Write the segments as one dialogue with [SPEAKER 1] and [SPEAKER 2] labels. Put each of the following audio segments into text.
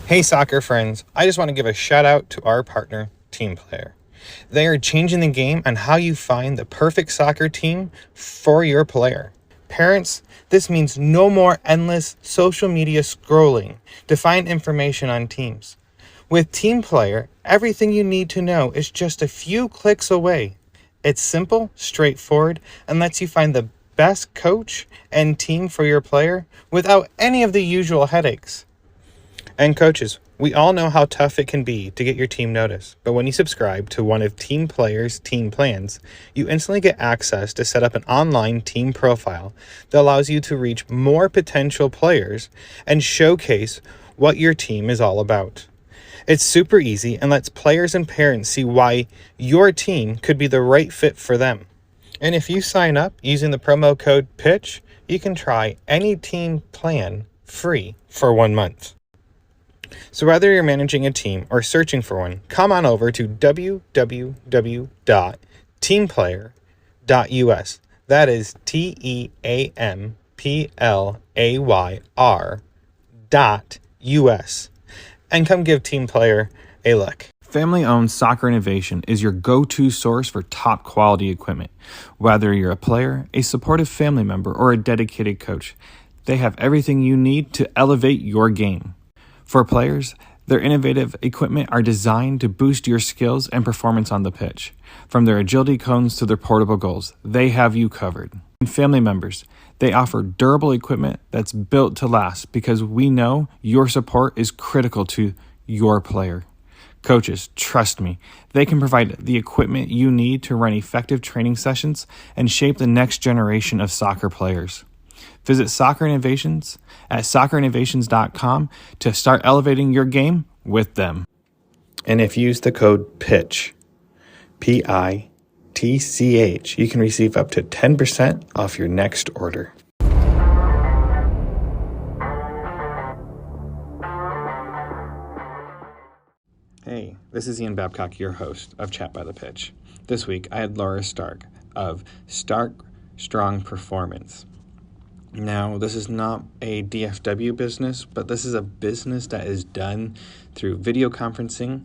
[SPEAKER 1] Hey soccer friends, I just want to give a shout out to our partner, Team Player. They are changing the game on how you find the perfect soccer team for your player. Parents, this means no more endless social media scrolling to find information on teams. With Team Player, everything you need to know is just a few clicks away. It's simple, straightforward, and lets you find the best coach and team for your player without any of the usual headaches. And coaches, we all know how tough it can be to get your team noticed, but when you subscribe to one of Team Player's team plans, you instantly get access to set up an online team profile that allows you to reach more potential players and showcase what your team is all about. It's super easy and lets players and parents see why your team could be the right fit for them. And if you sign up using the promo code PITCH, you can try any team plan free for 1 month. So whether you're managing a team or searching for one, come on over to www.teamplayer.us. That is TEAMPLAYR.US. And come give Team Player a look. Family-owned Soccer Innovation is your go-to source for top quality equipment. Whether you're a player, a supportive family member, or a dedicated coach, they have everything you need to elevate your game. For players, their innovative equipment are designed to boost your skills and performance on the pitch. From their agility cones to their portable goals, they have you covered. And family members, they offer durable equipment that's built to last because we know your support is critical to your player. Coaches, trust me, they can provide the equipment you need to run effective training sessions and shape the next generation of soccer players. Visit Soccer Innovations at soccerinnovations.com to start elevating your game with them. And if you use the code PITCH, PITCH, you can receive up to 10% off your next order. Hey, this is Ian Babcock, your host of Chat by the Pitch. This week, I had Laura Stark of Stark Strong Performance. Now, this is not a DFW business, but this is a business that is done through video conferencing,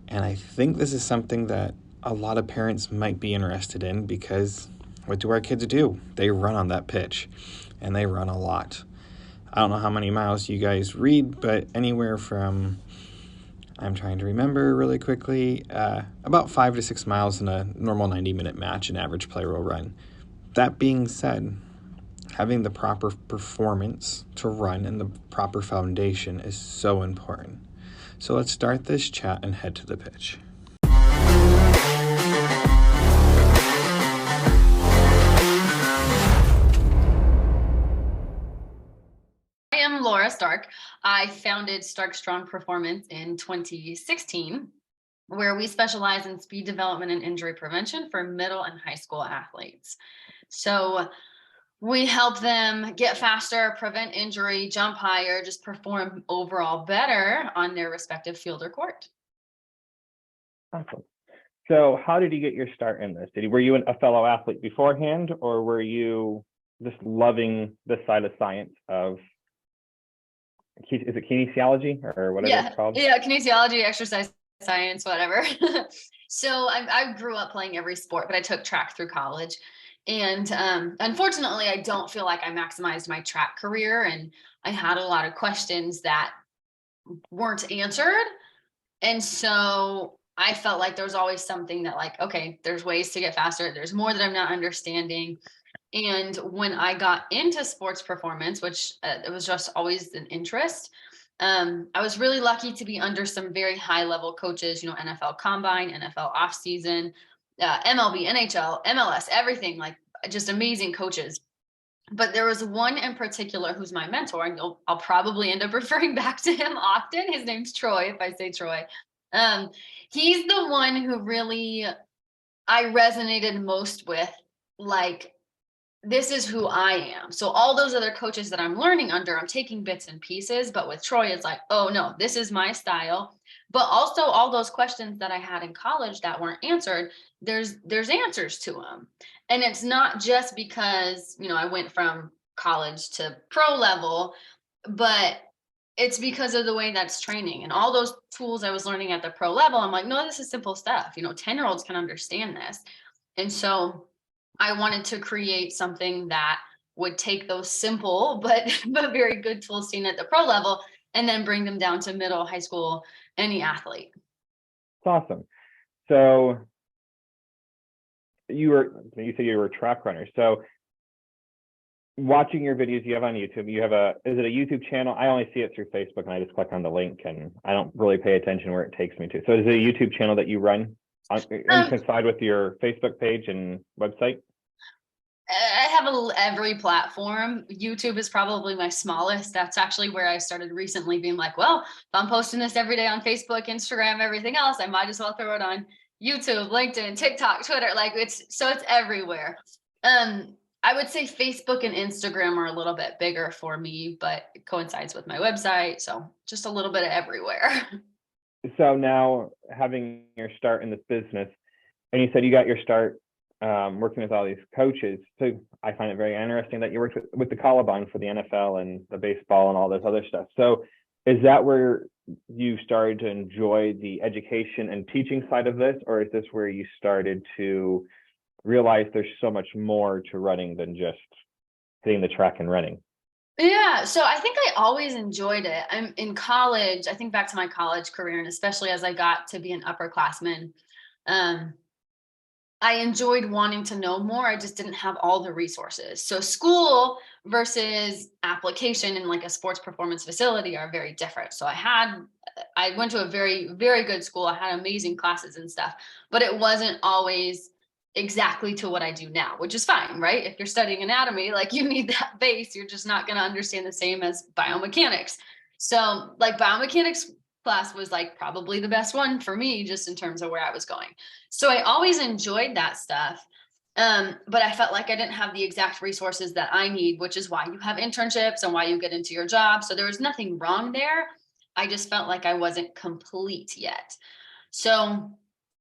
[SPEAKER 1] and I think this is something that a lot of parents might be interested in because what do our kids do? They run on that pitch, and they run a lot. I don't know how many miles you guys read, but anywhere from, I'm trying to remember really quickly, about 5 to 6 miles in a normal 90-minute match an average player will run. That being said, having the proper performance to run and the proper foundation is so important. So let's start this chat and head to the pitch.
[SPEAKER 2] I am Laura Stark. I founded Stark Strong Performance in 2016, where we specialize in speed development and injury prevention for middle and high school athletes. So we help them get faster, prevent injury, jump higher, just perform overall better on their respective field or court.
[SPEAKER 3] Awesome. So how did you get your start in this? Were you a fellow athlete beforehand, or were you just loving this side of science of, is it kinesiology or whatever it's called?
[SPEAKER 2] Yeah, kinesiology, exercise science, whatever. So I grew up playing every sport, but I took track through college. And unfortunately, I don't feel like I maximized my track career. And I had a lot of questions that weren't answered. And so I felt like there was always something that like, okay, there's ways to get faster. There's more that I'm not understanding. And when I got into sports performance, which it was just always an interest, I was really lucky to be under some very high level coaches, NFL Combine, NFL offseason, MLB, NHL, MLS, everything, like just amazing coaches. But there was one in particular who's my mentor, and I'll probably end up referring back to him often. His name's Troy, if I say Troy. He's the one who really I resonated most with, like, this is who I am. So all those other coaches that I'm learning under, I'm taking bits and pieces, but with Troy, it's like, oh no, this is my style. But also all those questions that I had in college that weren't answered, there's answers to them. And it's not just because, I went from college to pro level, but it's because of the way that's training and all those tools I was learning at the pro level. I'm like, no, this is simple stuff. 10-year-olds can understand this. And so I wanted to create something that would take those simple but very good tools seen at the pro level and then bring them down to middle, high school, any athlete.
[SPEAKER 3] It's awesome. So you said you were a track runner. So watching your videos you have on YouTube, is it a YouTube channel? I only see it through Facebook and I just click on the link and I don't really pay attention where it takes me to. So is it a YouTube channel that you run on coincide with your Facebook page and website?
[SPEAKER 2] I have every platform. YouTube is probably my smallest. That's actually where I started recently being like, well, if I'm posting this every day on Facebook, Instagram, everything else, I might as well throw it on YouTube, LinkedIn, TikTok, Twitter. Like it's everywhere. I would say Facebook and Instagram are a little bit bigger for me, but it coincides with my website. So just a little bit of everywhere.
[SPEAKER 3] So now having your start in this business, and you said you got your start working with all these coaches. So I find it very interesting that you worked with the Columbine for the NFL and the baseball and all this other stuff. So is that where you started to enjoy the education and teaching side of this, or is this where you started to realize there's so much more to running than just hitting the track and running?
[SPEAKER 2] Yeah, so I think I always enjoyed it. I'm in college. I think back to my college career, and especially as I got to be an upperclassman, I enjoyed wanting to know more. I just didn't have all the resources. So school versus application in like a sports performance facility are very different. So I went to a very, very good school. I had amazing classes and stuff, but it wasn't always exactly to what I do now, which is fine, right? If you're studying anatomy, like you need that base, you're just not going to understand the same as biomechanics. So like biomechanics class was like probably the best one for me, just in terms of where I was going. So I always enjoyed that stuff. But I felt like I didn't have the exact resources that I need, which is why you have internships and why you get into your job. So there was nothing wrong there. I just felt like I wasn't complete yet. So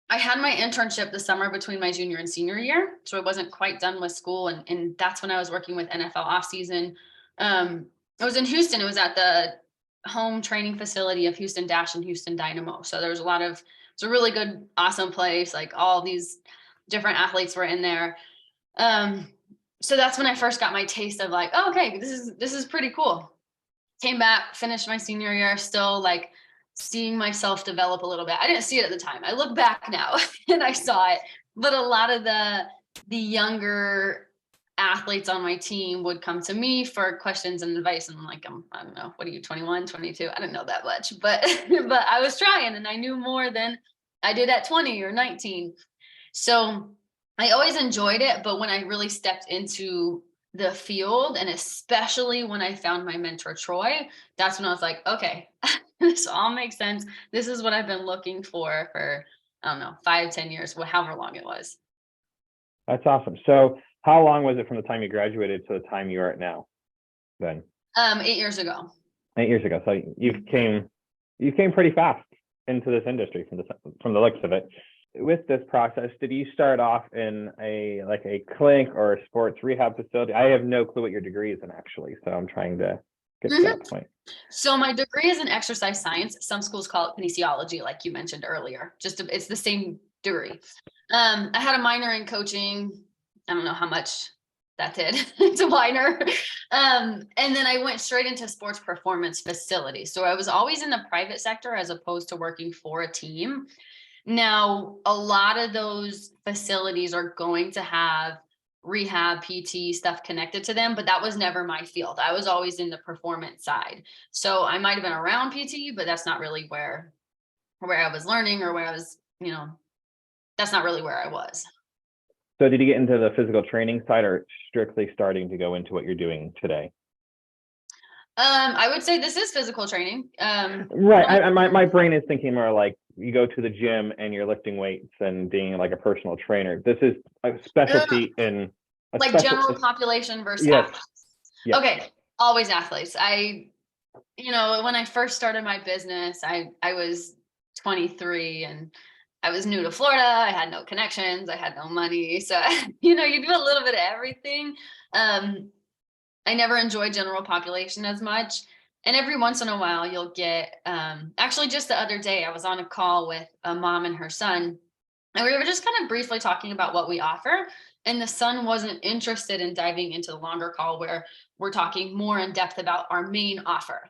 [SPEAKER 2] I had my internship the summer between my junior and senior year. So I wasn't quite done with school. And that's when I was working with NFL offseason. It was in Houston. It was at the home training facility of Houston Dash and Houston Dynamo. So there was it's a really good, awesome place. Like all these different athletes were in there. So that's when I first got my taste of like, oh, okay, this is pretty cool. Came back, finished my senior year, still like seeing myself develop a little bit. I didn't see it at the time. I look back now and I saw it, but a lot of the younger athletes on my team would come to me for questions and advice. And I'm like, I don't know, what are you, 21, 22? I didn't know that much, but I was trying and I knew more than I did at 20 or 19. So I always enjoyed it. But when I really stepped into the field, and especially when I found my mentor, Troy, that's when I was like, okay, this all makes sense. This is what I've been looking for, I don't know, 5-10 years, however long it was.
[SPEAKER 3] That's awesome. So how long was it from the time you graduated to the time you are at now then?
[SPEAKER 2] 8 years ago.
[SPEAKER 3] 8 years ago. So you came pretty fast into this industry from the looks of it. With this process, did you start off in a clinic or a sports rehab facility? I have no clue what your degree is in actually, so I'm trying to get to that point.
[SPEAKER 2] So my degree is in exercise science. Some schools call it kinesiology, like you mentioned earlier. It's the same degree. I had a minor in coaching. I don't know how much that did. It's a minor. And then I went straight into sports performance facilities. So I was always in the private sector as opposed to working for a team. Now, a lot of those facilities are going to have rehab, PT stuff connected to them, but that was never my field. I was always in the performance side. So I might have been around PT, but that's not really where I was learning or where I was, that's not really where I was.
[SPEAKER 3] So did you get into the physical training side or strictly starting to go into what you're doing today?
[SPEAKER 2] I would say this is physical training.
[SPEAKER 3] Right. My brain is thinking more like you go to the gym and you're lifting weights and being like a personal trainer. This is a specialty in
[SPEAKER 2] general population versus athletes. Yes. Okay. Always athletes. When I first started my business, I was 23 and I was new to Florida. I had no connections. I had no money. So, you do a little bit of everything. I never enjoyed general population as much. And every once in a while, you'll get, actually, just the other day, I was on a call with a mom and her son, and we were just kind of briefly talking about what we offer. And the son wasn't interested in diving into the longer call where we're talking more in depth about our main offer.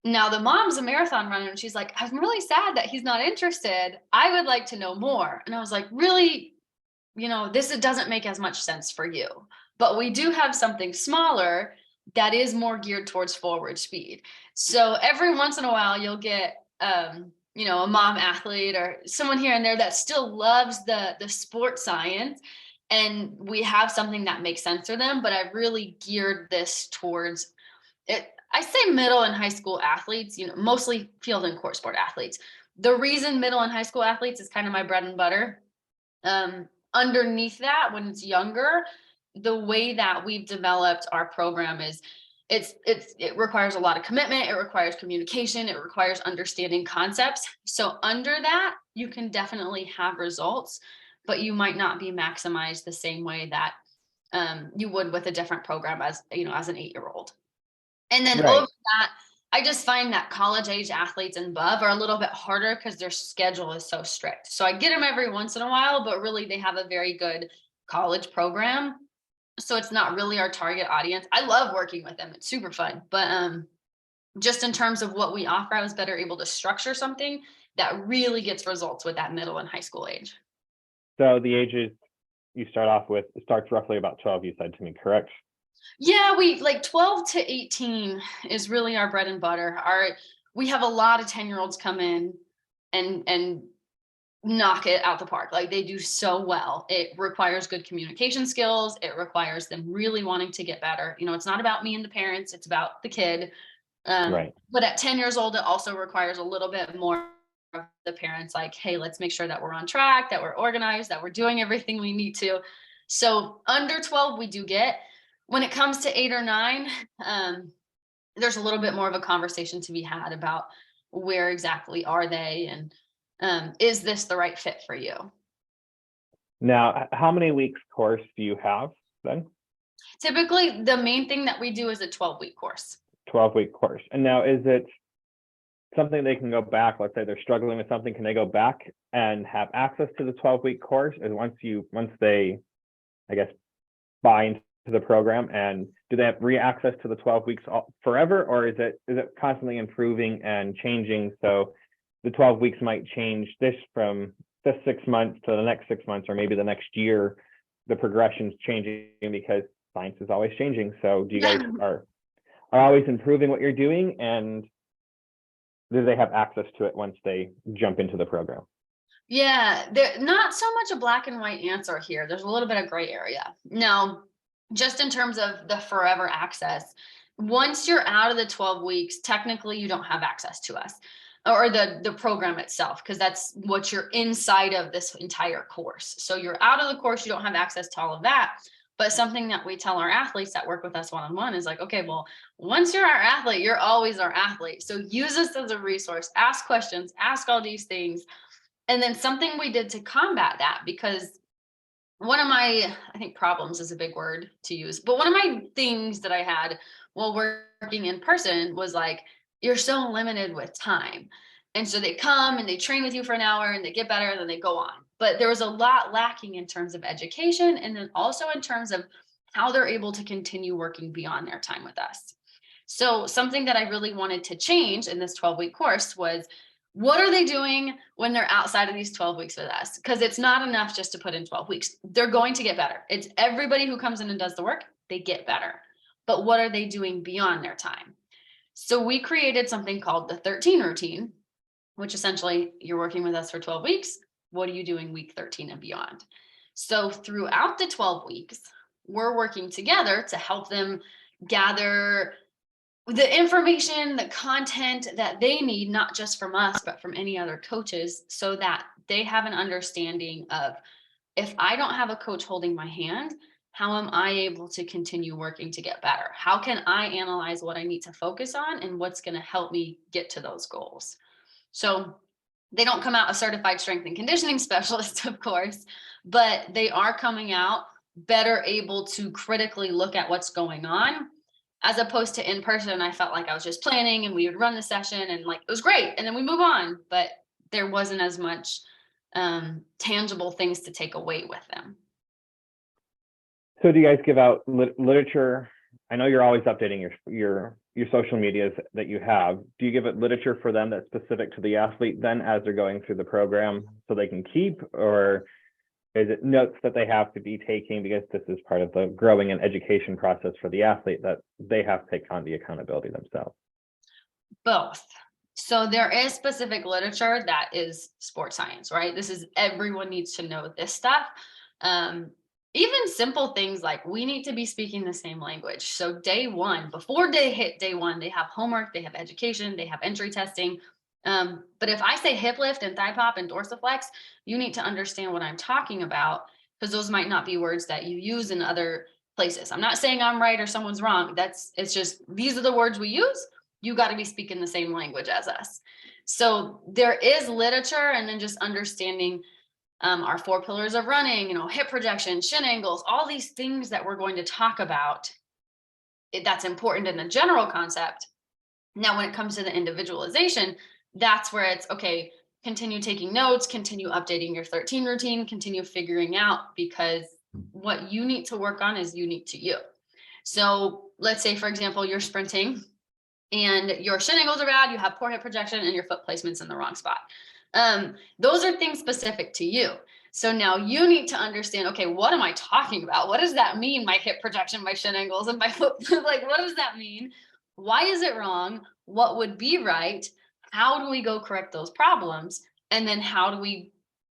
[SPEAKER 2] Now, the mom's a marathon runner, and she's like, I'm really sad that he's not interested. I would like to know more. And I was like, really? This doesn't make as much sense for you. But we do have something smaller that is more geared towards forward speed. So every once in a while, you'll get, a mom athlete or someone here and there that still loves the sport science. And we have something that makes sense for them. But I've really geared this towards it. I say middle and high school athletes, mostly field and court sport athletes. The reason middle and high school athletes is kind of my bread and butter. Underneath that, when it's younger, the way that we've developed our program is it requires a lot of commitment. It requires communication. It requires understanding concepts. So under that, you can definitely have results, but you might not be maximized the same way that you would with a different program as an 8-year-old. And then
[SPEAKER 3] Right.
[SPEAKER 2] over that, I just find that college age athletes and above are a little bit harder because their schedule is so strict. So I get them every once in a while, but really they have a very good college program. So it's not really our target audience. I love working with them. It's super fun. But just in terms of what we offer, I was better able to structure something that really gets results with that middle and high school age.
[SPEAKER 3] So the ages you start off with starts roughly about 12, you said to me, correct?
[SPEAKER 2] Yeah, we like 12 to 18 is really our bread and butter. We have a lot of 10-year-olds come in and knock it out the park. Like they do so well. It requires good communication skills. It requires them really wanting to get better. It's not about me and the parents, it's about the kid.
[SPEAKER 3] Right.
[SPEAKER 2] But at 10 years old, it also requires a little bit more of the parents, like, hey, let's make sure that we're on track, that we're organized, that we're doing everything we need to. So under 12, we do get. When it comes to 8 or 9, there's a little bit more of a conversation to be had about where exactly are they and is this the right fit for you?
[SPEAKER 3] Now, how many weeks course do you have then?
[SPEAKER 2] Typically, the main thing that we do is a 12-week course.
[SPEAKER 3] 12-week course. And now is it something they can go back? Let's say they're struggling with something. Can they go back and have access to the 12-week course? And once they, I guess, buy into the program, and do they have access to the 12 weeks forever, or is it constantly improving and changing? So the 12 weeks might change this from this 6 months to the next 6 months, or maybe the next year. The progression's changing because science is always changing. So do you guys are always improving what you're doing, and do they have access to it once they jump into the program?
[SPEAKER 2] Yeah, not so much a black and white answer here. There's a little bit of gray area. Now, just in terms of the forever access, once you're out of the 12 weeks, technically you don't have access to us or the program itself, because that's what you're inside of this entire course. So you're out of the course, you don't have access to all of that. But something that we tell our athletes that work with us one-on-one is like, okay, well, once you're our athlete, you're always our athlete. So use us as a resource, ask questions, ask all these things. And then something we did to combat that, because one of my, I think problems is a big word to use, but one of my things that I had while working in person was like, you're so limited with time. And so they come and they train with you for an hour and they get better and then they go on. But there was a lot lacking in terms of education, and then also in terms of how they're able to continue working beyond their time with us. So something that I really wanted to change in this 12-week course was, what are they doing when they're outside of these 12 weeks with us? Because it's not enough just to put in 12 weeks. They're going to get better. It's everybody who comes in and does the work, they get better. But what are they doing beyond their time? So we created something called the 13 routine, which essentially you're working with us for 12 weeks. What are you doing week 13 and beyond? So throughout the 12 weeks, we're working together to help them gather the information, the content that they need, not just from us, but from any other coaches, so that they have an understanding of, if I don't have a coach holding my hand, how am I able to continue working to get better? How can I analyze what I need to focus on and what's going to help me get to those goals? So they don't come out a certified strength and conditioning specialist, of course, but they are coming out better able to critically look at what's going on as opposed to in person. I felt like I was just planning and we would run the session and like, it was great. And then we move on, but there wasn't as much tangible things to take away with them.
[SPEAKER 3] So do you guys give out literature? I know you're always updating your social medias that you have. Do you give it literature for them that's specific to the athlete then as they're going through the program so they can keep, or is it notes that they have to be taking because this is part of the growing and education process for the athlete that they have to take on the accountability themselves?
[SPEAKER 2] Both. So there is specific literature that is sports science, right? This is, everyone needs to know this stuff. Even simple things like we need to be speaking the same language. So day one, before they hit day one, they have homework, they have education, they have entry testing. But if I say hip lift and thigh pop and dorsiflex, you need to understand what I'm talking about, because those might not be words that you use in other places. I'm not saying I'm right or someone's wrong. It's just, these are the words we use. You got to be speaking the same language as us. So there is literature, and then just understanding our 4 pillars of running, hip projection, shin angles, all these things that we're going to talk about. That's important in the general concept. Now, when it comes to the individualization, that's where it's okay, continue taking notes, continue updating your 13 routine, continue figuring out, because what you need to work on is unique to you. So let's say, for example, you're sprinting and your shin angles are bad, you have poor hip projection, and your foot placement's in the wrong spot. Those are things specific to you. So now you need to understand, okay, what am I talking about? What does that mean? My hip projection, my shin angles, and my foot, like, what does that mean? Why is it wrong? What would be right? How do we go correct those problems? And then how do we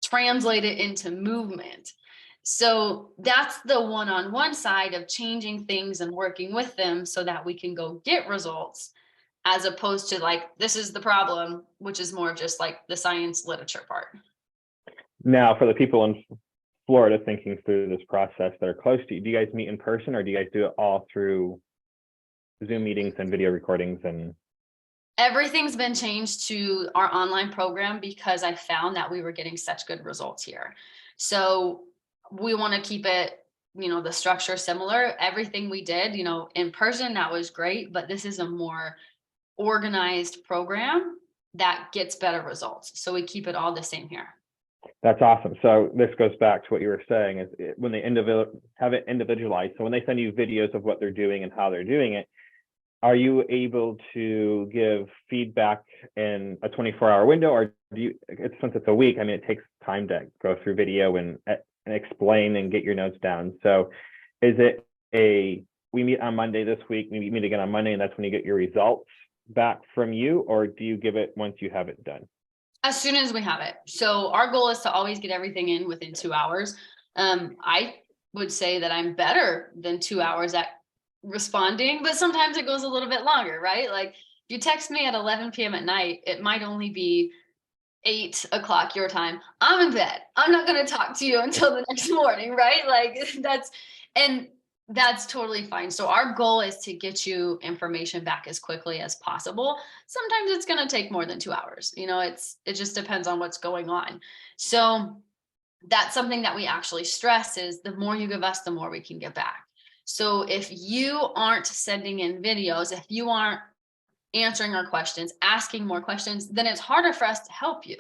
[SPEAKER 2] translate it into movement? So that's the one-on-one side of changing things and working with them so that we can go get results, as opposed to like, this is the problem, which is more of just like the science literature part.
[SPEAKER 3] Now, for the people in Florida thinking through this process that are close to you, do you guys meet in person, or do you guys do it all through Zoom meetings and video recordings? And
[SPEAKER 2] everything's been changed to our online program because I found that we were getting such good results here. So we want to keep it, the structure similar. Everything we did, in person, that was great, but this is a more organized program that gets better results. So we keep it all the same here.
[SPEAKER 3] that's awesome. So this goes back to what you were saying, is when they have it individualized. So when they send you videos of what they're doing and how they're doing it, are you able to give feedback in a 24-hour window, or since it's a week, I mean, it takes time to go through video and explain and get your notes down. So is it we meet on Monday this week, maybe you meet again on Monday, and that's when you get your results back from you, or do you give it once you have it done?
[SPEAKER 2] As soon as we have it. So our goal is to always get everything in within 2 hours. I would say that I'm better than 2 hours at responding, but sometimes it goes a little bit longer, right? Like if you text me at 11 p.m. at night, it might only be 8 o'clock your time. I'm in bed. I'm not going to talk to you until the next morning, right? Like that's totally fine. So our goal is to get you information back as quickly as possible. Sometimes it's going to take more than 2 hours. It just depends on what's going on. So that's something that we actually stress, is the more you give us, the more we can get back. So if you aren't sending in videos, if you aren't answering our questions, asking more questions, then it's harder for us to help you.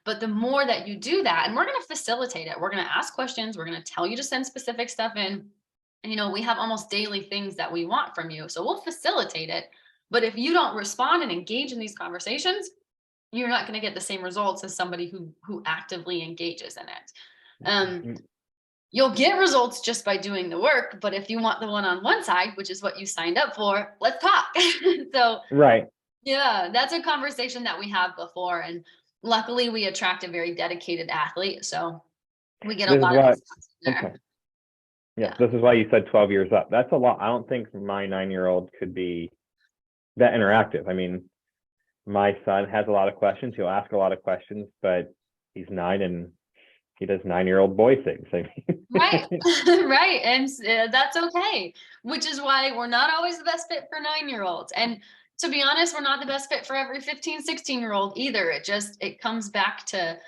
[SPEAKER 2] But the more that you do that, and we're going to facilitate it, we're going to ask questions, we're going to tell you to send specific stuff in. And, we have almost daily things that we want from you. So we'll facilitate it. But if you don't respond and engage in these conversations, you're not going to get the same results as somebody who actively engages in it. You'll get results just by doing the work. But if you want the one-on-one side, which is what you signed up for, let's talk. So
[SPEAKER 3] right.
[SPEAKER 2] Yeah, that's a conversation that we have before. And luckily we attract a very dedicated athlete. So we get a lot of response there.
[SPEAKER 3] Okay. Yeah, this is why you said 12 years up. That's a lot. I don't think my 9-year-old could be that interactive. I mean, my son has a lot of questions. He'll ask a lot of questions, but he's 9 and he does 9-year-old boy things. I mean.
[SPEAKER 2] Right. Right. And that's okay, which is why we're not always the best fit for 9-year-olds. And to be honest, we're not the best fit for every 15, 16-year-old either. It comes back to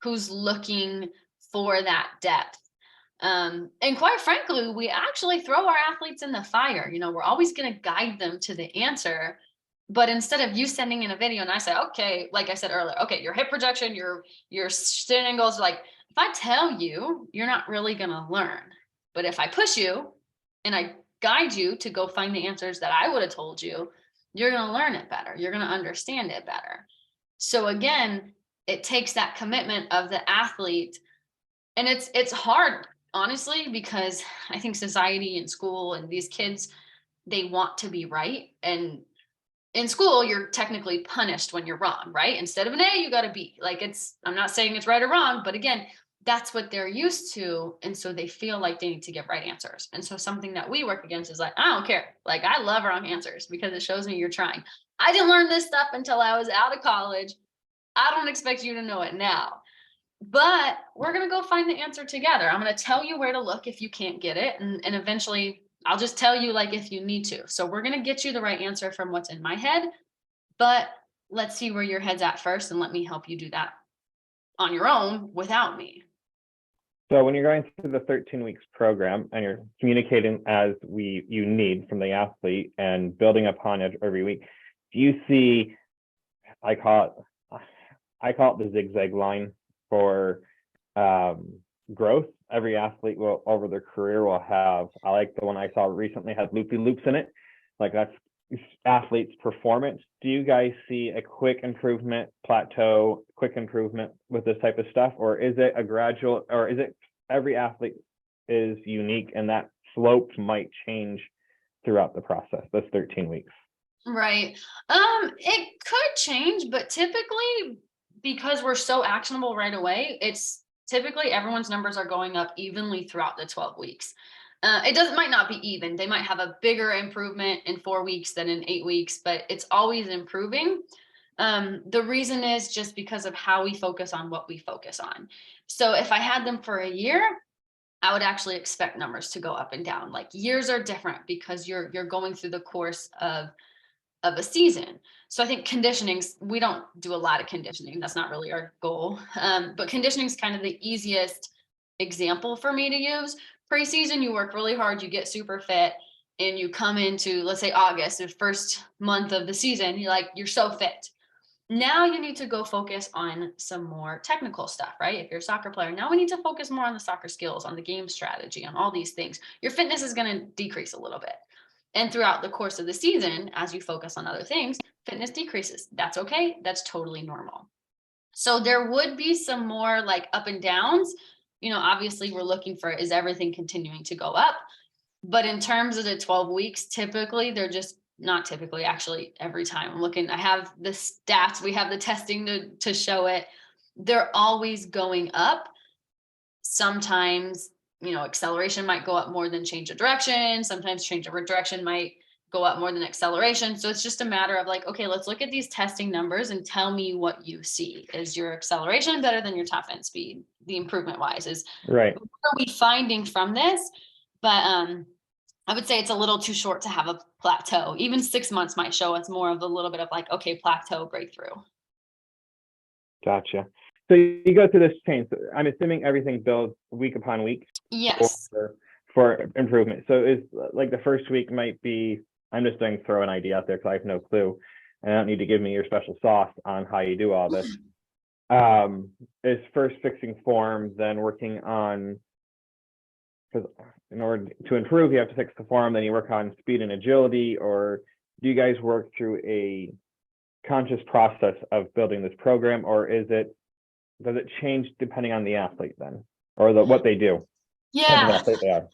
[SPEAKER 2] who's looking for that depth. And quite frankly, we actually throw our athletes in the fire. We're always going to guide them to the answer. But instead of you sending in a video and I say, okay, like I said earlier, okay, your hip projection, your sit angles, like if I tell you, you're not really going to learn. But if I push you and I guide you to go find the answers that I would have told you, you're going to learn it better. You're going to understand it better. So again, it takes that commitment of the athlete. And it's hard, honestly, because I think society and school and these kids, they want to be right. And in school, you're technically punished when you're wrong, right? Instead of an A, you got a B. Like I'm not saying it's right or wrong, but again, that's what they're used to. And so they feel like they need to get right answers. And so something that we work against is like, I don't care. Like I love wrong answers because it shows me you're trying. I didn't learn this stuff until I was out of college. I don't expect you to know it now. But we're going to go find the answer together. I'm going to tell you where to look if you can't get it. And eventually I'll just tell you like if you need to. So we're going to get you the right answer from what's in my head. But let's see where your head's at first and let me help you do that on your own without me.
[SPEAKER 3] So when you're going through the 13 weeks program and you're communicating as you need from the athlete and building upon it every week, do you see, I call it the zigzag line for growth? Every athlete will over their career will have, I like the one I saw recently had loopy loops in it. Like that's athletes' performance. Do you guys see a quick improvement, plateau, quick improvement with this type of stuff? Or is it a gradual, or is it every athlete is unique and that slope might change throughout the process, those 13 weeks?
[SPEAKER 2] Right. It could change, but typically because we're so actionable right away, it's typically everyone's numbers are going up evenly throughout the 12 weeks. Might not be even. They might have a bigger improvement in 4 weeks than in 8 weeks, but it's always improving. The reason is just because of how we focus on what we focus on. So if I had them for a year, I would actually expect numbers to go up and down. Like years are different because you're going through the course of a season. So I think conditioning's, we don't do a lot of conditioning. That's not really our goal. But conditioning is kind of the easiest example for me to use. Preseason, you work really hard, you get super fit, and you come into, let's say August, the first month of the season, you're so fit. Now you need to go focus on some more technical stuff, right? If you're a soccer player, now we need to focus more on the soccer skills, on the game strategy, on all these things. Your fitness is going to decrease a little bit. And throughout the course of the season, as you focus on other things, fitness decreases. That's okay. That's totally normal. So there would be some more like up and downs. Obviously we're looking for, is everything continuing to go up? But in terms of the 12 weeks, typically they're just not typically, actually every time I'm looking, I have the stats, we have the testing to show it. They're always going up. Sometimes, acceleration might go up more than change of direction. Sometimes change of direction might go up more than acceleration. So it's just a matter of like, okay, let's look at these testing numbers and tell me what you see. Is your acceleration better than your top end speed? The improvement wise is
[SPEAKER 3] right.
[SPEAKER 2] What are we finding from this? But I would say it's a little too short to have a plateau. Even 6 months might show us more of a little bit of like, okay, plateau, breakthrough.
[SPEAKER 3] Gotcha. So you go through this change. So I'm assuming everything builds week upon week.
[SPEAKER 2] Yes.
[SPEAKER 3] For improvement. So is like the first week might be, I'm just going to throw an idea out there because I have no clue. And I don't need to give me your special sauce on how you do all this. Is first fixing form, then working on, because in order to improve, you have to fix the form, then you work on speed and agility, or do you guys work through a conscious process of building this program, or does it change depending on the athlete then, or what they do?
[SPEAKER 2] Yeah.
[SPEAKER 3] They are.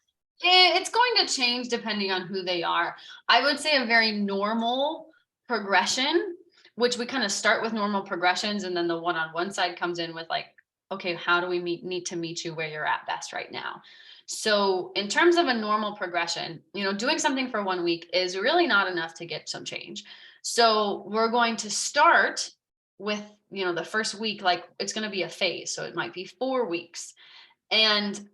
[SPEAKER 2] It's going to change depending on who they are. I would say a very normal progression, which we kind of start with normal progressions, and then the one-on-one side comes in with like, okay, how do we need to meet you where you're at best right now? So in terms of a normal progression, doing something for 1 week is really not enough to get some change. So we're going to start with, the first week, like it's going to be a phase. So it might be 4 weeks. And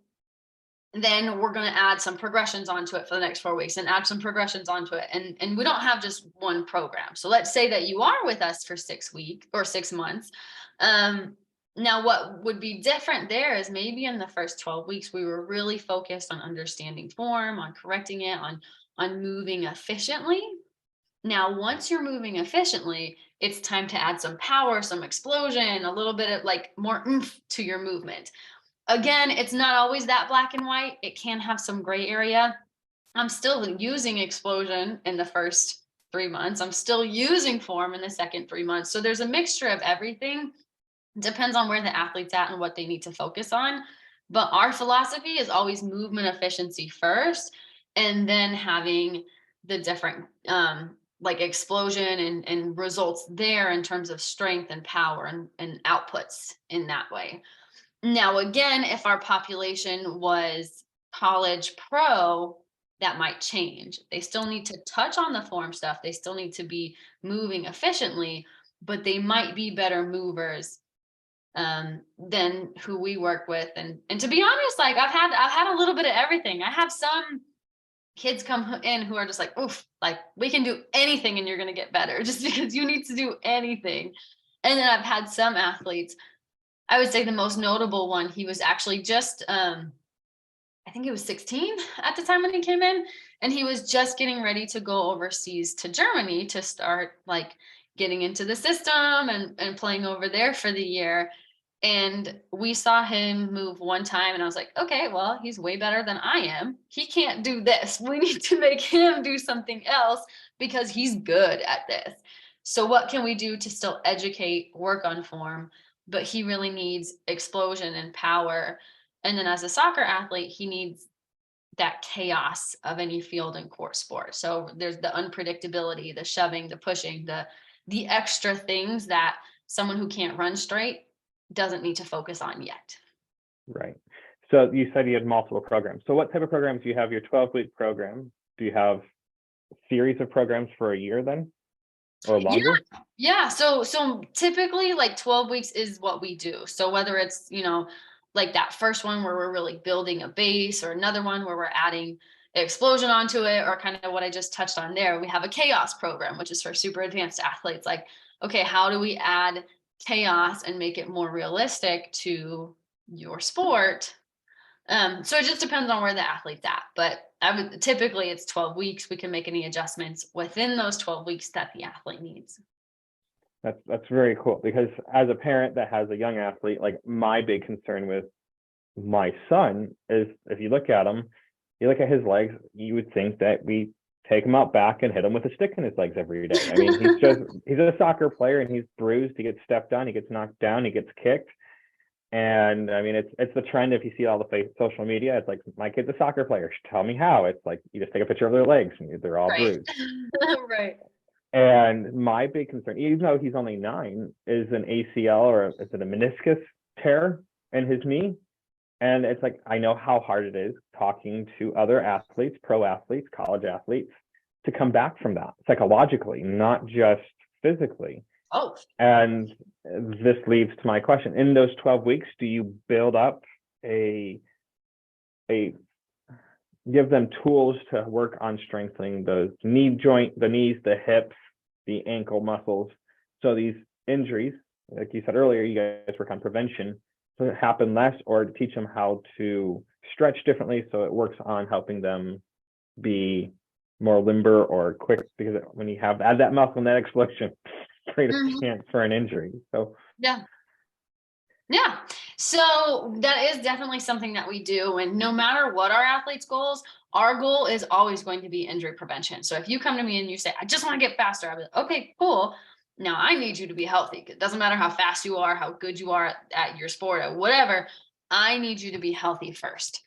[SPEAKER 2] then we're going to add some progressions onto it for the next 4 weeks and add some progressions onto it. And we don't have just one program. So let's say that you are with us for 6 weeks or 6 months. Now, what would be different there is maybe in the first 12 weeks, we were really focused on understanding form, on correcting it, on moving efficiently. Now, once you're moving efficiently, it's time to add some power, some explosion, a little bit of like more oomph to your movement. Again, it's not always that black and white. It can have some gray area. I'm still using explosion in the first 3 months. I'm still using form in the second 3 months. So there's a mixture of everything. Depends on where the athlete's at and what they need to focus on. But our philosophy is always movement efficiency first, and then having the different like explosion and results there in terms of strength and power and outputs in that way. Now, again, if our population was college pro, that might change. They still need to touch on the form stuff. They still need to be moving efficiently, but they might be better movers than who we work with. And to be honest, like I've had a little bit of everything. I have some kids come in who are just like, oof, like we can do anything and you're going to get better just because you need to do anything. And then I've had some athletes, I would say the most notable one, he was actually just, I think he was 16 at the time when he came in, and he was just getting ready to go overseas to Germany to start like getting into the system and playing over there for the year. And we saw him move one time and I was like, okay, well, he's way better than I am. He can't do this. We need to make him do something else because he's good at this. So what can we do to still educate, work on form? But he really needs explosion and power. And then as a soccer athlete, he needs that chaos of any field and court sport. So there's the unpredictability, the shoving, the pushing, the extra things that someone who can't run straight doesn't need to focus on yet.
[SPEAKER 3] Right. So you said you had multiple programs. So what type of programs do you have? Your 12-week program? Do you have a series of programs for a year then? Or longer?
[SPEAKER 2] Yeah. So typically like 12 weeks is what we do. So whether it's, like that first one where we're really building a base, or another one where we're adding explosion onto it, or kind of what I just touched on there, we have a chaos program, which is for super advanced athletes. Like, okay, how do we add chaos and make it more realistic to your sport? So it just depends on where the athlete's at, but typically it's 12 weeks. We can make any adjustments within those 12 weeks that the athlete needs.
[SPEAKER 3] That's very cool, because as a parent that has a young athlete, like my big concern with my son is, if you look at him, you look at his legs, you would think that we take him out back and hit him with a stick in his legs every day. I mean, he's a soccer player and he's bruised, he gets stepped on, he gets knocked down, he gets kicked. And I mean, it's the trend. If you see all the social media, it's like, my kid's a soccer player, tell me how. It's like, you just take a picture of their legs and they're all bruised.
[SPEAKER 2] Right.
[SPEAKER 3] And my big concern, even though he's only 9, is an ACL, or is it a meniscus tear in his knee. And it's like, I know how hard it is talking to other athletes, pro athletes, college athletes, to come back from that psychologically, not just physically.
[SPEAKER 2] Oh.
[SPEAKER 3] And this leads to my question. In those 12 weeks, do you build up give them tools to work on strengthening the knee joint, the knees, the hips, the ankle muscles, so these injuries, like you said earlier, you guys work on prevention, so it happen less, or to teach them how to stretch differently so it works on helping them be more limber or quick, because when you add that muscle and that explosion, greater chance for an injury. So
[SPEAKER 2] yeah. So that is definitely something that we do. And no matter what our athletes' goals, our goal is always going to be injury prevention. So if you come to me and you say, I just want to get faster, I'll be like, okay, cool. Now I need you to be healthy. It doesn't matter how fast you are, how good you are at your sport, or whatever. I need you to be healthy first.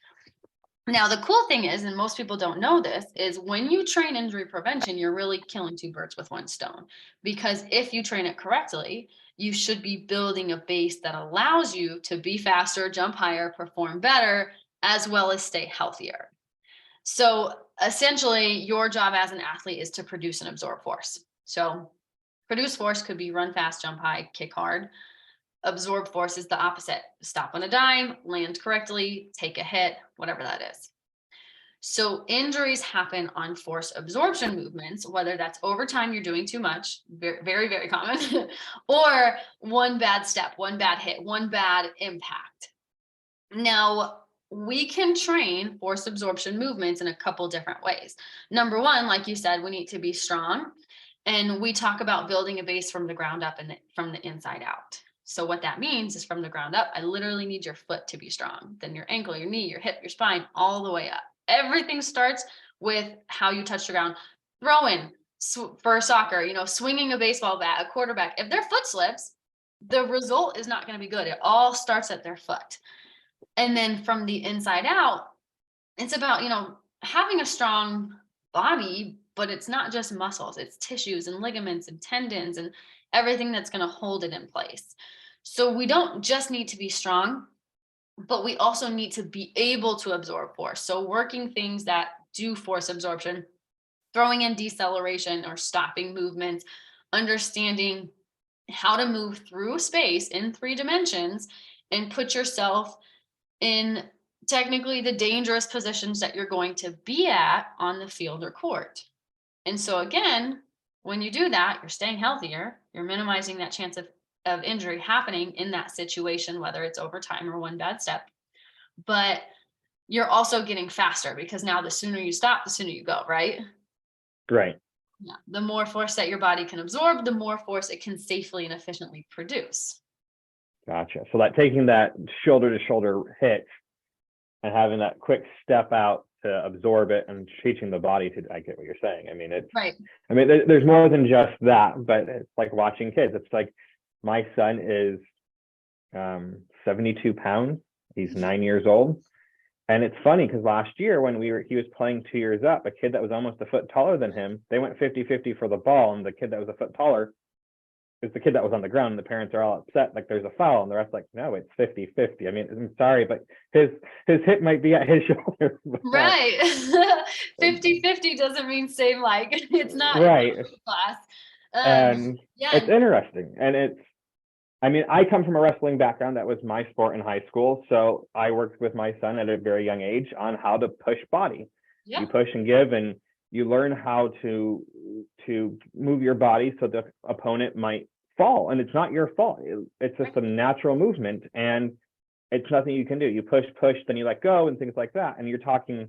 [SPEAKER 2] Now, the cool thing is, and most people don't know this, is when you train injury prevention, you're really killing 2 birds with 1 stone. Because if you train it correctly, you should be building a base that allows you to be faster, jump higher, perform better, as well as stay healthier. So essentially, your job as an athlete is to produce and absorb force. So produce force could be run fast, jump high, kick hard. Absorb force is the opposite. Stop on a dime, land correctly, take a hit, whatever that is. So injuries happen on force absorption movements, whether that's over time, you're doing too much, very, very, very common, or one bad step, one bad hit, one bad impact. Now, we can train force absorption movements in a couple different ways. Number one, like you said, we need to be strong. And we talk about building a base from the ground up and from the inside out. So what that means is from the ground up, I literally need your foot to be strong, then your ankle, your knee, your hip, your spine, all the way up. Everything starts with how you touch the ground. Throwing for soccer, swinging a baseball bat, a quarterback, if their foot slips, the result is not going to be good. It all starts at their foot. And then from the inside out, it's about, having a strong body, but it's not just muscles, it's tissues and ligaments and tendons and everything that's going to hold it in place. So we don't just need to be strong, but we also need to be able to absorb force. So working things that do force absorption, throwing in deceleration or stopping movements, understanding how to move through space in 3 dimensions and put yourself in technically the dangerous positions that you're going to be at on the field or court. And so again, when you do that, you're staying healthier, you're minimizing that chance of injury happening in that situation, whether it's over time or one bad step. But you're also getting faster because now the sooner you stop, the sooner you go, right?
[SPEAKER 3] Right.
[SPEAKER 2] Yeah. The more force that your body can absorb, the more force it can safely and efficiently produce.
[SPEAKER 3] Gotcha. So like taking that shoulder to shoulder hit and having that quick step out to absorb it and teaching the body to, I get what you're saying. I mean,
[SPEAKER 2] right.
[SPEAKER 3] I mean, there's more than just that, but it's like watching kids. It's like my son is 72 pounds. He's 9 years old. And it's funny because last year when he was playing 2 years up, a kid that was almost a foot taller than him, they went 50-50 for the ball. And the kid that was a foot taller is the kid that was on the ground, and the parents are all upset, like there's a foul, and the rest like, no, it's 50-50. I mean, I'm sorry, but his hip might be at his shoulder.
[SPEAKER 2] Right. 50-50 doesn't mean same like. It's not
[SPEAKER 3] right.
[SPEAKER 2] class.
[SPEAKER 3] And
[SPEAKER 2] yeah.
[SPEAKER 3] It's interesting. And I mean, I come from a wrestling background. That was my sport in high school. So I worked with my son at a very young age on how to push body. Yeah. You push and give, and you learn how to move your body so the opponent might fall, and it's not your fault. It's just a natural movement, and it's nothing you can do. You push, then you let go, and things like that. And you're talking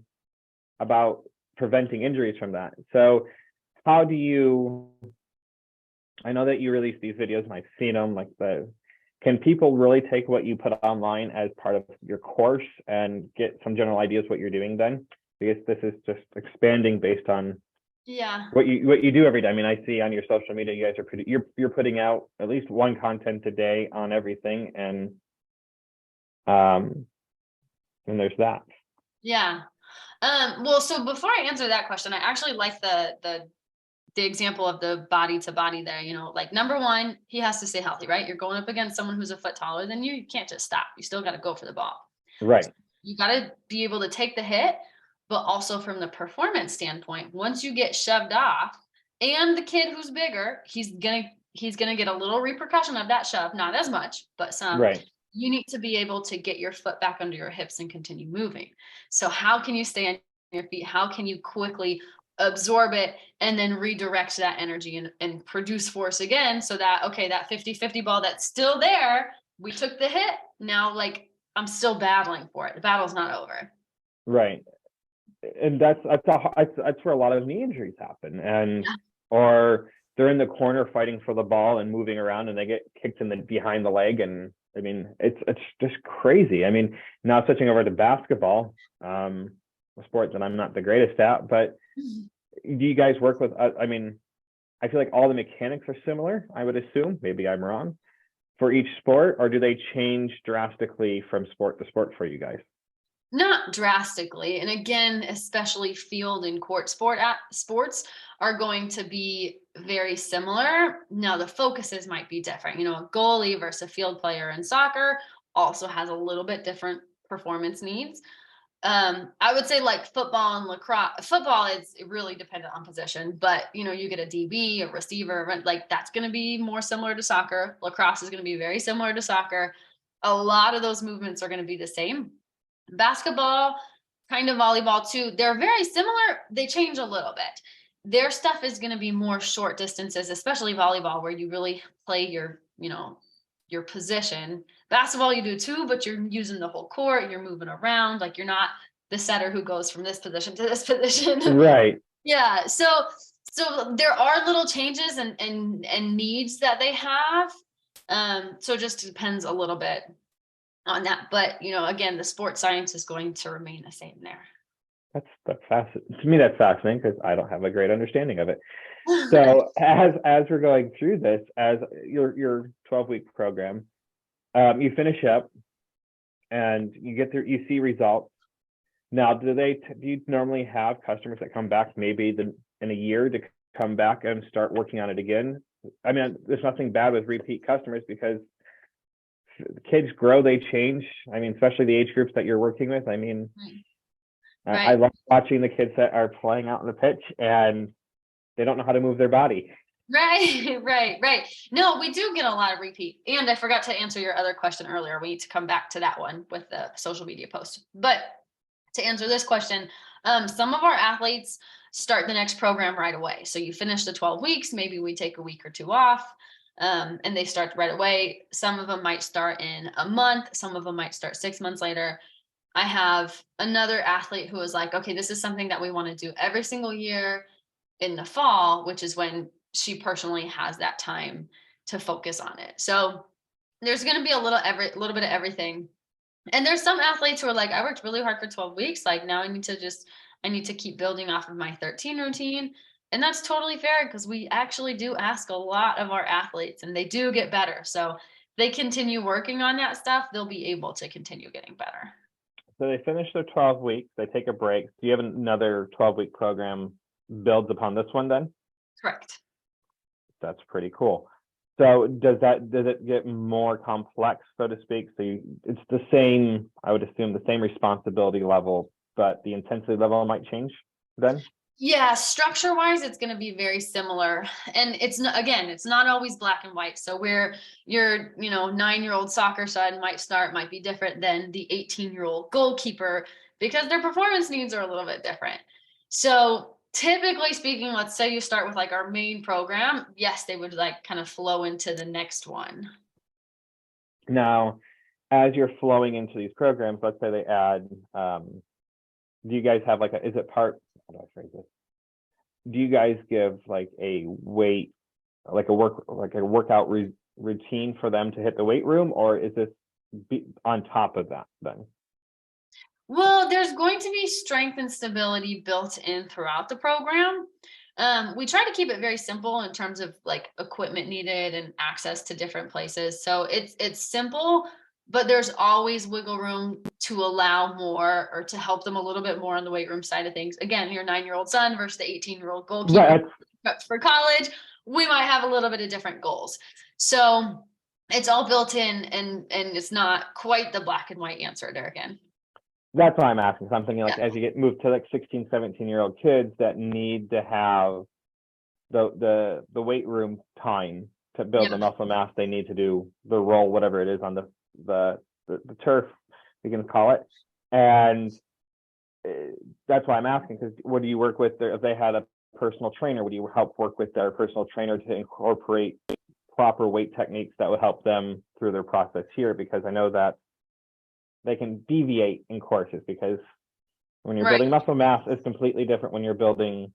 [SPEAKER 3] about preventing injuries from that. So how do you, I know that you release these videos and I've seen them, can people really take what you put online as part of your course and get some general ideas what you're doing then? Because this is just expanding based on what you do every day. I mean, I see on your social media, you guys are you're putting out at least one content a day on everything, and there's that.
[SPEAKER 2] Yeah. Well, so before I answer that question, I actually like the example of the body to body there. Like number one, he has to stay healthy, right? You're going up against someone who's a foot taller than you. You can't just stop. You still got to go for the ball.
[SPEAKER 3] Right.
[SPEAKER 2] So you got to be able to take the hit. But also from the performance standpoint, once you get shoved off, and the kid who's bigger, he's gonna get a little repercussion of that shove, not as much, but some.
[SPEAKER 3] Right.
[SPEAKER 2] You need to be able to get your foot back under your hips and continue moving. So how can you stay on your feet? How can you quickly absorb it and then redirect that energy and produce force again, so that, okay, that 50-50 ball that's still there, we took the hit, now like I'm still battling for it. The battle's not over.
[SPEAKER 3] Right. And that's where a lot of knee injuries happen, or they're in the corner fighting for the ball and moving around, and they get kicked behind the leg. And I mean, it's just crazy. I mean, now switching over to basketball, a sport that I'm not the greatest at, but do you guys work with? I mean, I feel like all the mechanics are similar. I would assume, maybe I'm wrong, for each sport, or do they change drastically from sport to sport for you guys?
[SPEAKER 2] Not drastically. And again, especially field and court sports are going to be very similar. Now the focuses might be different. A goalie versus a field player in soccer also has a little bit different performance needs. I would say like football and lacrosse. Football is really dependent on position, but you get a DB, a receiver, like that's going to be more similar to soccer. Lacrosse is going to be very similar to soccer. A lot of those movements are going to be the same. Basketball, kind of volleyball too. They're very similar. They change a little bit. Their stuff is going to be more short distances, especially volleyball, where you really play your, your position. Basketball, you do too, but you're using the whole court. You're moving around. Like you're not the setter who goes from this position to this position.
[SPEAKER 3] Right.
[SPEAKER 2] Yeah. So there are little changes and needs that they have. So it just depends a little bit on that. But again, the sports science is going to remain the same there.
[SPEAKER 3] That's fascinating. To me, that's fascinating because I don't have a great understanding of it. So as we're going through this, as your 12-week program, you finish up and you get through, you see results. Now, do you normally have customers that come back maybe in a year to come back and start working on it again? I mean, there's nothing bad with repeat customers because kids grow, they change. I mean, especially the age groups that you're working with. I mean,
[SPEAKER 2] Right.
[SPEAKER 3] I love watching the kids that are playing out on the pitch and they don't know how to move their body.
[SPEAKER 2] Right. No, we do get a lot of repeat. And I forgot to answer your other question earlier. We need to come back to that one with the social media post. But to answer this question, some of our athletes start the next program right away. So you finish the 12 weeks, maybe we take a week or two off, and they start right away. Some of them might start in a month. Some of them might start 6 months later. I have another athlete who was like, okay, this is something that we want to do every single year in the fall, which is when she personally has that time to focus on it. So there's going to be a little bit of everything. And there's some athletes who are like, I worked really hard for 12 weeks. Like now I need to keep building off of my 13 routine. And that's totally fair because we actually do ask a lot of our athletes and they do get better. So if they continue working on that stuff, they'll be able to continue getting better.
[SPEAKER 3] So they finish their 12 weeks, they take a break. Do you have another 12-week program builds upon this one then?
[SPEAKER 2] Correct.
[SPEAKER 3] That's pretty cool. So does it get more complex, so to speak? So it's the same, I would assume the same responsibility level, but the intensity level might change then?
[SPEAKER 2] Yeah, structure wise, it's going to be very similar. And it's not always black and white. So where your 9-year-old soccer son might be different than the 18-year-old goalkeeper because their performance needs are a little bit different. So typically speaking, let's say you start with like our main program. Yes, they would like kind of flow into the next one.
[SPEAKER 3] Now, as you're flowing into these programs, let's say they add, do you guys have like is it part, how do I phrase this? Do you guys give like a weight, like a workout routine for them to hit the weight room, or is this on top of that then?
[SPEAKER 2] Well, there's going to be strength and stability built in throughout the program. We try to keep it very simple in terms of like equipment needed and access to different places. So it's simple, but there's always wiggle room to allow more or to help them a little bit more on the weight room side of things. Again, your 9-year-old son versus the 18-year-old goalkeeper for college, we might have a little bit of different goals. So it's all built in and it's not quite the black and white answer there again.
[SPEAKER 3] That's why I'm asking. So I'm thinking like as you get moved to like 16, 17-year-old kids that need to have the weight room time to build the muscle mass, they need to do the roll, whatever it is on the turf, we can call it. And that's why I'm asking, because what do you work with if they had a personal trainer? Would you help work with their personal trainer to incorporate proper weight techniques that would help them through their process here? Because I know that they can deviate in courses, because when you're building muscle mass, it's completely different when you're building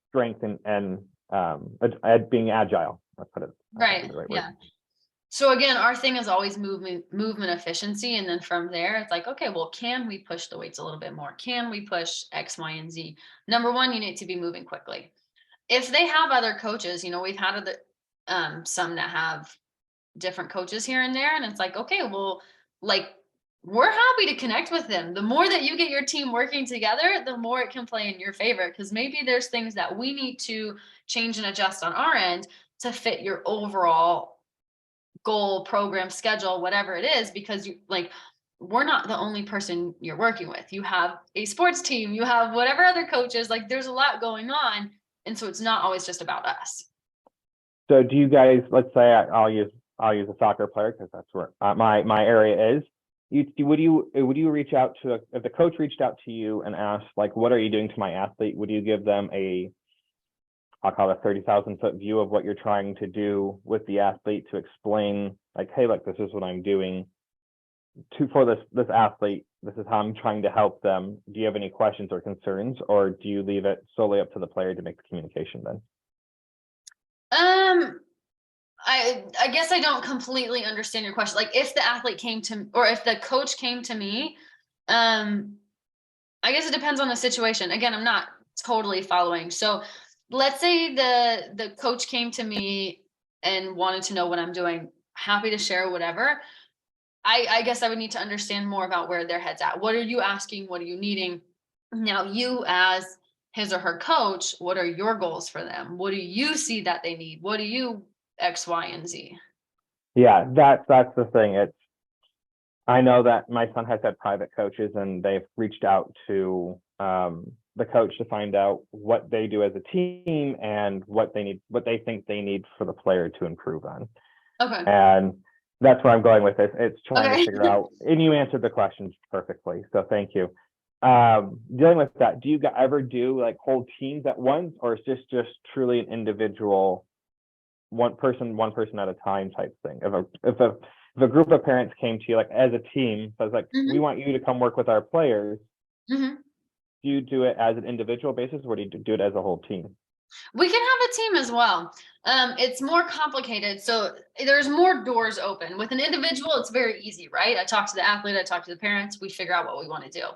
[SPEAKER 3] strength and being agile. Let's put it
[SPEAKER 2] right.
[SPEAKER 3] Word.
[SPEAKER 2] So again, our thing is always movement efficiency. And then from there, it's like, okay, well, can we push the weights a little bit more? Can we push X, Y, and Z? Number one, you need to be moving quickly. If they have other coaches, we've had other, some that have different coaches here and there. And it's like, okay, well, like, we're happy to connect with them. The more that you get your team working together, the more it can play in your favor, because maybe there's things that we need to change and adjust on our end to fit your overall goal, program, schedule, whatever it is, because we're not the only person you're working with. You have a sports team, you have whatever other coaches, like there's a lot going on. And so it's not always just about us.
[SPEAKER 3] So do you guys, let's say I'll use a soccer player because that's where my area is. would you reach out to if the coach reached out to you and asked like, what are you doing to my athlete? Would you give them I'll call it a 30,000-foot view of what you're trying to do with the athlete to explain like, hey, look, this is what I'm doing for this athlete. This is how I'm trying to help them. Do you have any questions or concerns, or do you leave it solely up to the player to make the communication then?
[SPEAKER 2] I guess I don't completely understand your question. Like if the athlete came to, or if the coach came to me, I guess it depends on the situation. Again, I'm not totally following. So let's say the coach came to me and wanted to know what I'm doing. Happy to share whatever. I guess I would need to understand more about where their head's at. What are you asking? What are you needing? Now, you as his or her coach, what are your goals for them? What do you see that they need? What do you X, Y, and Z?
[SPEAKER 3] Yeah, that's the thing. I know that my son has had private coaches, and they've reached out to the coach to find out what they do as a team and what they think they need for the player to improve on.
[SPEAKER 2] Okay.
[SPEAKER 3] And that's where I'm going with this. It's trying
[SPEAKER 2] Okay.
[SPEAKER 3] to figure out, and you answered the questions perfectly, so thank you. Dealing with that, do you ever do like whole teams at once, or is this just truly an individual, one person at a time type thing? If a group of parents came to you like as a team, so it's like, we want you to come work with our players, do you do it as an individual basis, or do you do it as a whole team?
[SPEAKER 2] We can have a team as well. It's more complicated. So there's more doors open. With an individual, it's very easy, right? I talk to the athlete, I talk to the parents, we figure out what we want to do.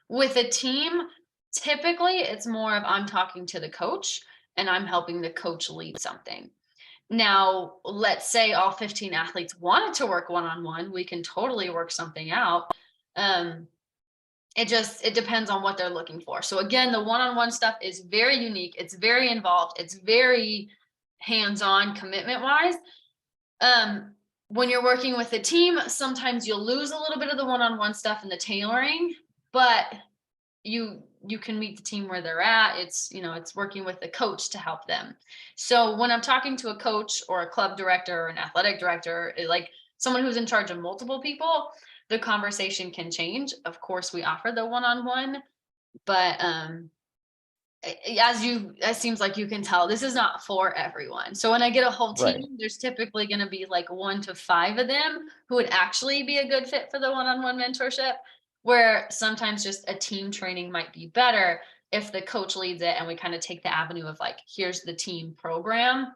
[SPEAKER 2] With a team, typically it's more of I'm talking to the coach and I'm helping the coach lead something. Now, let's say all 15 athletes wanted to work one-on-one, we can totally work something out. It depends on what they're looking for. So again, the one-on-one stuff is very unique. It's very involved. It's very hands-on commitment wise. When you're working with a team, sometimes you'll lose a little bit of the one-on-one stuff and the tailoring, but you can meet the team where they're at. It's working with the coach to help them. So when I'm talking to a coach or a club director or an athletic director, like someone who's in charge of multiple people, the conversation can change. Of course, we offer the one-on-one, but it seems like you can tell, this is not for everyone. So when I get a whole team,
[SPEAKER 3] Right.
[SPEAKER 2] there's typically going to be like 1 to 5 of them who would actually be a good fit for the one-on-one mentorship, where sometimes just a team training might be better if the coach leads it and we kind of take the avenue of like, here's the team program.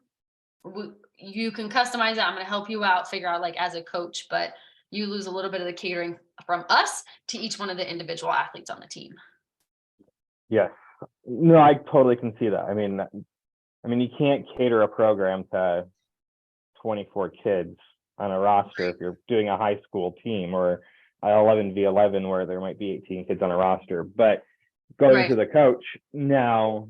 [SPEAKER 2] You can customize it. I'm going to help you out, figure out like as a coach, but you lose a little bit of the catering from us to each one of the individual athletes on the team.
[SPEAKER 3] Yes. No, I totally can see that. I mean, you can't cater a program to 24 kids on a roster if you're doing a high school team, or 11v11 where there might be 18 kids on a roster. But going to the coach, now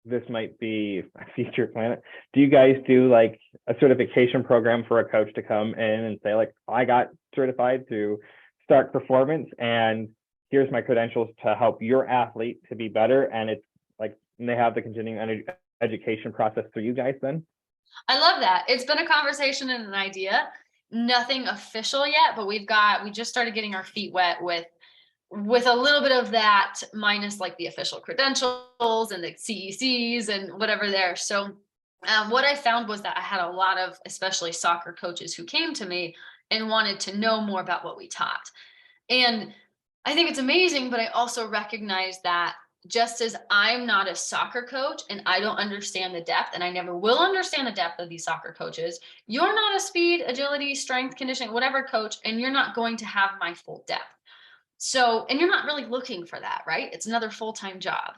[SPEAKER 3] this might be a future planet. Do you guys do like a certification program for a coach to come in and say like, I got certified to Stark Performance and here's my credentials to help your athlete to be better? And it's like, and they have the continuing education process through you guys then?
[SPEAKER 2] I love that. It's been a conversation and an idea. Nothing official yet, but we just started getting our feet wet with a little bit of that, minus like the official credentials and the CECs and whatever there. So what I found was that I had a lot of, especially soccer coaches, who came to me and wanted to know more about what we taught. And I think it's amazing, but I also recognize that just as I'm not a soccer coach and I don't understand the depth, and I never will understand the depth of these soccer coaches, you're not a speed, agility, strength, conditioning, whatever coach, and you're not going to have my full depth. So, and you're not really looking for that, right? It's another full-time job.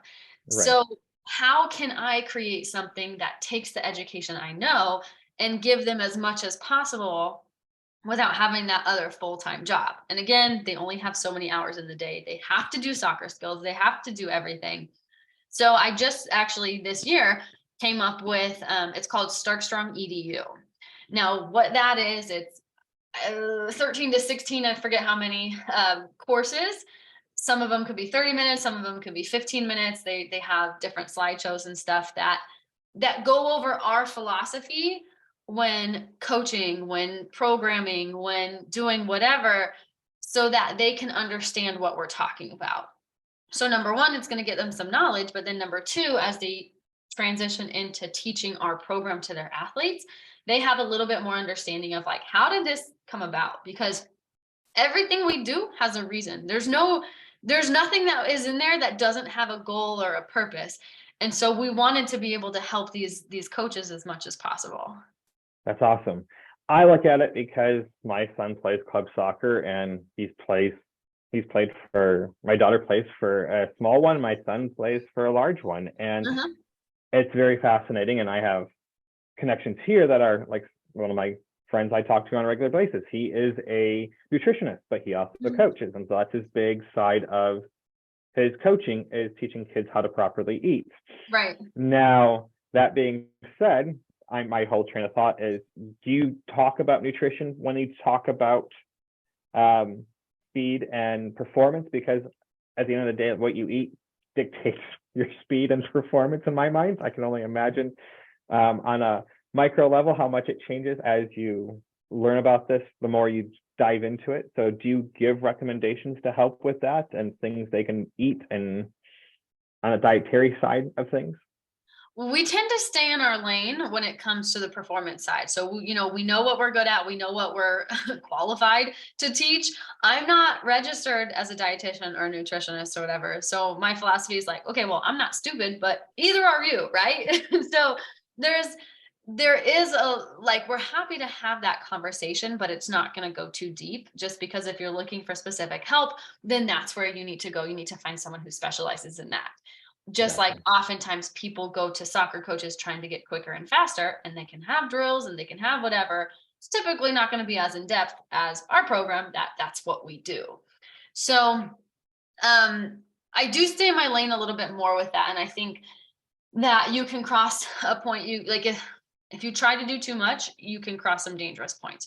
[SPEAKER 3] Right.
[SPEAKER 2] So how can I create something that takes the education I know and give them as much as possible without having that other full-time job? And again, they only have so many hours in the day. They have to do soccer skills. They have to do everything. So I just actually this year came up with, it's called Stark Strong EDU. Now, what that is, it's 13 to 16, I forget how many courses. Some of them could be 30 minutes, some of them could be 15 minutes. They have different slideshows and stuff that go over our philosophy when coaching, when programming, when doing whatever, so that they can understand what we're talking about. So number one, it's going to get them some knowledge, but then number two, as they transition into teaching our program to their athletes, they have a little bit more understanding of like, how did this come about? Because everything we do has a reason. There's nothing that is in there that doesn't have a goal or a purpose. And so we wanted to be able to help these coaches as much as possible.
[SPEAKER 3] That's awesome. I look at it because my son plays club soccer and he's played for, my daughter plays for a small one, my son plays for a large one. And it's very fascinating. And I have connections here that are like one of my friends I talk to on a regular basis. He is a nutritionist, but he also coaches. And so that's his big side of his coaching, is teaching kids how to properly eat.
[SPEAKER 2] Right.
[SPEAKER 3] Now, that being said, my whole train of thought is, do you talk about nutrition when you talk about speed and performance? Because at the end of the day, what you eat dictates your speed and performance in my mind. I can only imagine on a micro level how much it changes as you learn about this, the more you dive into it. So do you give recommendations to help with that and things they can eat and on a dietary side of things?
[SPEAKER 2] We tend to stay in our lane when it comes to the performance side. So, we know what we're good at. We know what we're qualified to teach. I'm not registered as a dietitian or a nutritionist or whatever. So my philosophy is like, okay, well, I'm not stupid, but either are you, right? So there is we're happy to have that conversation, but it's not going to go too deep, just because if you're looking for specific help, then that's where you need to go. You need to find someone who specializes in that. Just like oftentimes people go to soccer coaches trying to get quicker and faster, and they can have drills and they can have whatever. It's typically not going to be as in depth as our program. That's what we do. So I do stay in my lane a little bit more with that. And I think that you can cross a point. If you try to do too much, you can cross some dangerous points.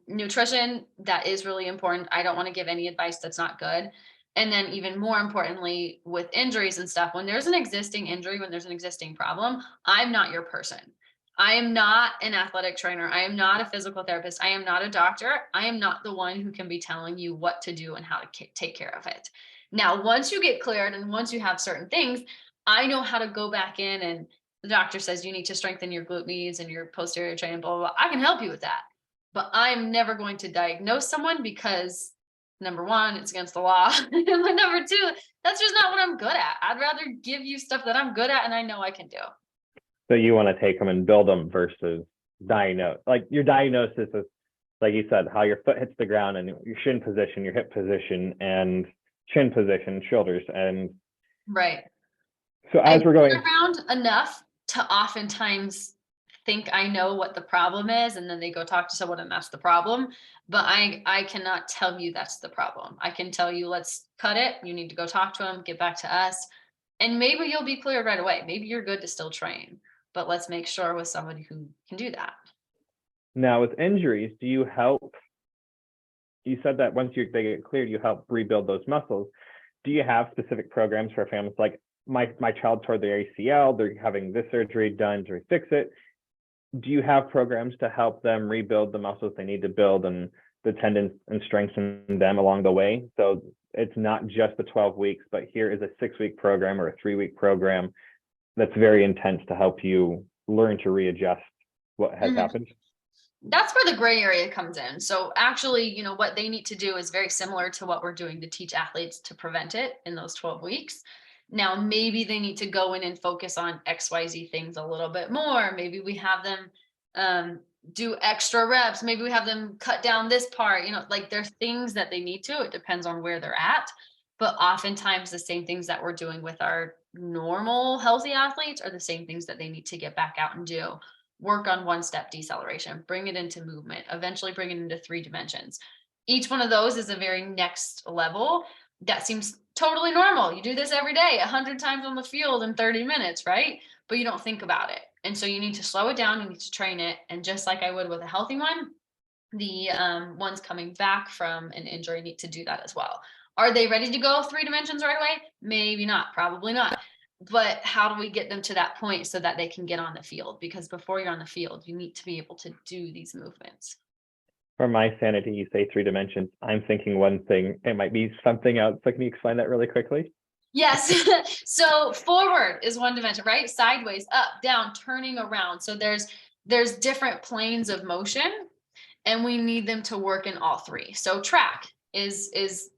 [SPEAKER 2] Nutrition, that is really important. I don't want to give any advice that's not good. And then even more importantly, with injuries and stuff, when there's an existing injury, when there's an existing problem, I'm not your person. I am not an athletic trainer. I am not a physical therapist. I am not a doctor. I am not the one who can be telling you what to do and how to take care of it. Now, once you get cleared and once you have certain things, I know how to go back in, and the doctor says you need to strengthen your glute medius and your posterior chain, blah, blah, blah. I can help you with that. But I'm never going to diagnose someone, because number one, it's against the law. But number two, that's just not what I'm good at. I'd rather give you stuff that I'm good at and I know I can do.
[SPEAKER 3] So you want to take them and build them versus diagnose. Like your diagnosis is, like you said, how your foot hits the ground and your shin position, your hip position, and chin position, shoulders. And
[SPEAKER 2] right.
[SPEAKER 3] So as we're going
[SPEAKER 2] around enough to oftentimes think I know what the problem is, and then they go talk to someone and that's the problem. But I cannot tell you that's the problem. I can tell you, let's cut it. You need to go talk to them, get back to us. And maybe you'll be cleared right away. Maybe you're good to still train, but let's make sure with somebody who can do that.
[SPEAKER 3] Now with injuries, do you help? You said that once they get cleared, you help rebuild those muscles. Do you have specific programs for families? Like my child tore their ACL, they're having this surgery done to fix it. Do you have programs to help them rebuild the muscles they need to build and the tendons and strengthen them along the way? So it's not just the 12 weeks, but here is a 6-week program or a 3-week program that's very intense to help you learn to readjust what has happened.
[SPEAKER 2] That's where the gray area comes in. So actually, what they need to do is very similar to what we're doing to teach athletes to prevent it in those 12 weeks. Now, maybe they need to go in and focus on XYZ things a little bit more. Maybe we have them do extra reps. Maybe we have them cut down this part, like there's things that they need to. It depends on where they're at. But oftentimes the same things that we're doing with our normal healthy athletes are the same things that they need to get back out and do. Work on one-step deceleration, bring it into movement, eventually bring it into 3 dimensions. Each one of those is a very next level that seems totally normal. You do this every day, 100 times on the field in 30 minutes, right? But you don't think about it. And so you need to slow it down. You need to train it. And just like I would with a healthy one, the ones coming back from an injury need to do that as well. Are they ready to go 3 dimensions right away? Maybe not, probably not. But how do we get them to that point so that they can get on the field? Because before you're on the field, you need to be able to do these movements.
[SPEAKER 3] For my sanity, you say 3 dimensions. I'm thinking one thing. It might be something else. So can you explain that really quickly?
[SPEAKER 2] Yes. So forward is one dimension, right? Sideways, up, down, turning around. So there's different planes of motion, and we need them to work in all three. So track is it's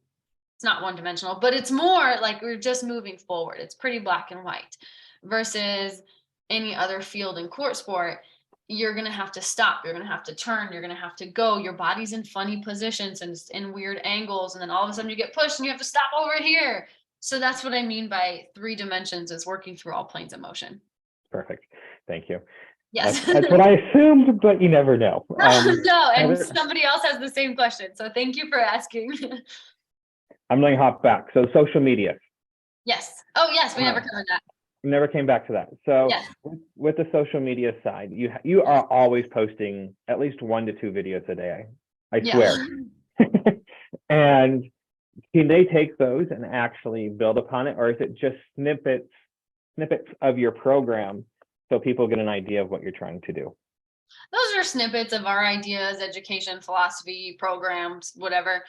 [SPEAKER 2] not one dimensional, but it's more like we're just moving forward. It's pretty black and white versus any other field in court sport. You're going to have to stop. You're going to have to turn. You're going to have to go. Your body's in funny positions and in weird angles. And then all of a sudden you get pushed and you have to stop over here. So that's what I mean by 3 dimensions is working through all planes of motion.
[SPEAKER 3] Perfect. Thank you.
[SPEAKER 2] Yes.
[SPEAKER 3] That's what I assumed, but you never know.
[SPEAKER 2] No, and somebody else has the same question. So thank you for asking.
[SPEAKER 3] I'm going to hop back. So social media.
[SPEAKER 2] Yes. Oh, yes. We never covered that.
[SPEAKER 3] Never came back to that. So
[SPEAKER 2] Yes.
[SPEAKER 3] with the social media side, you are always posting at least 1 to 2 videos a day. I swear. And can they take those and actually build upon it, or is it just snippets of your program so people get an idea of what you're trying to do?
[SPEAKER 2] Those are snippets of our ideas, education, philosophy, programs, whatever.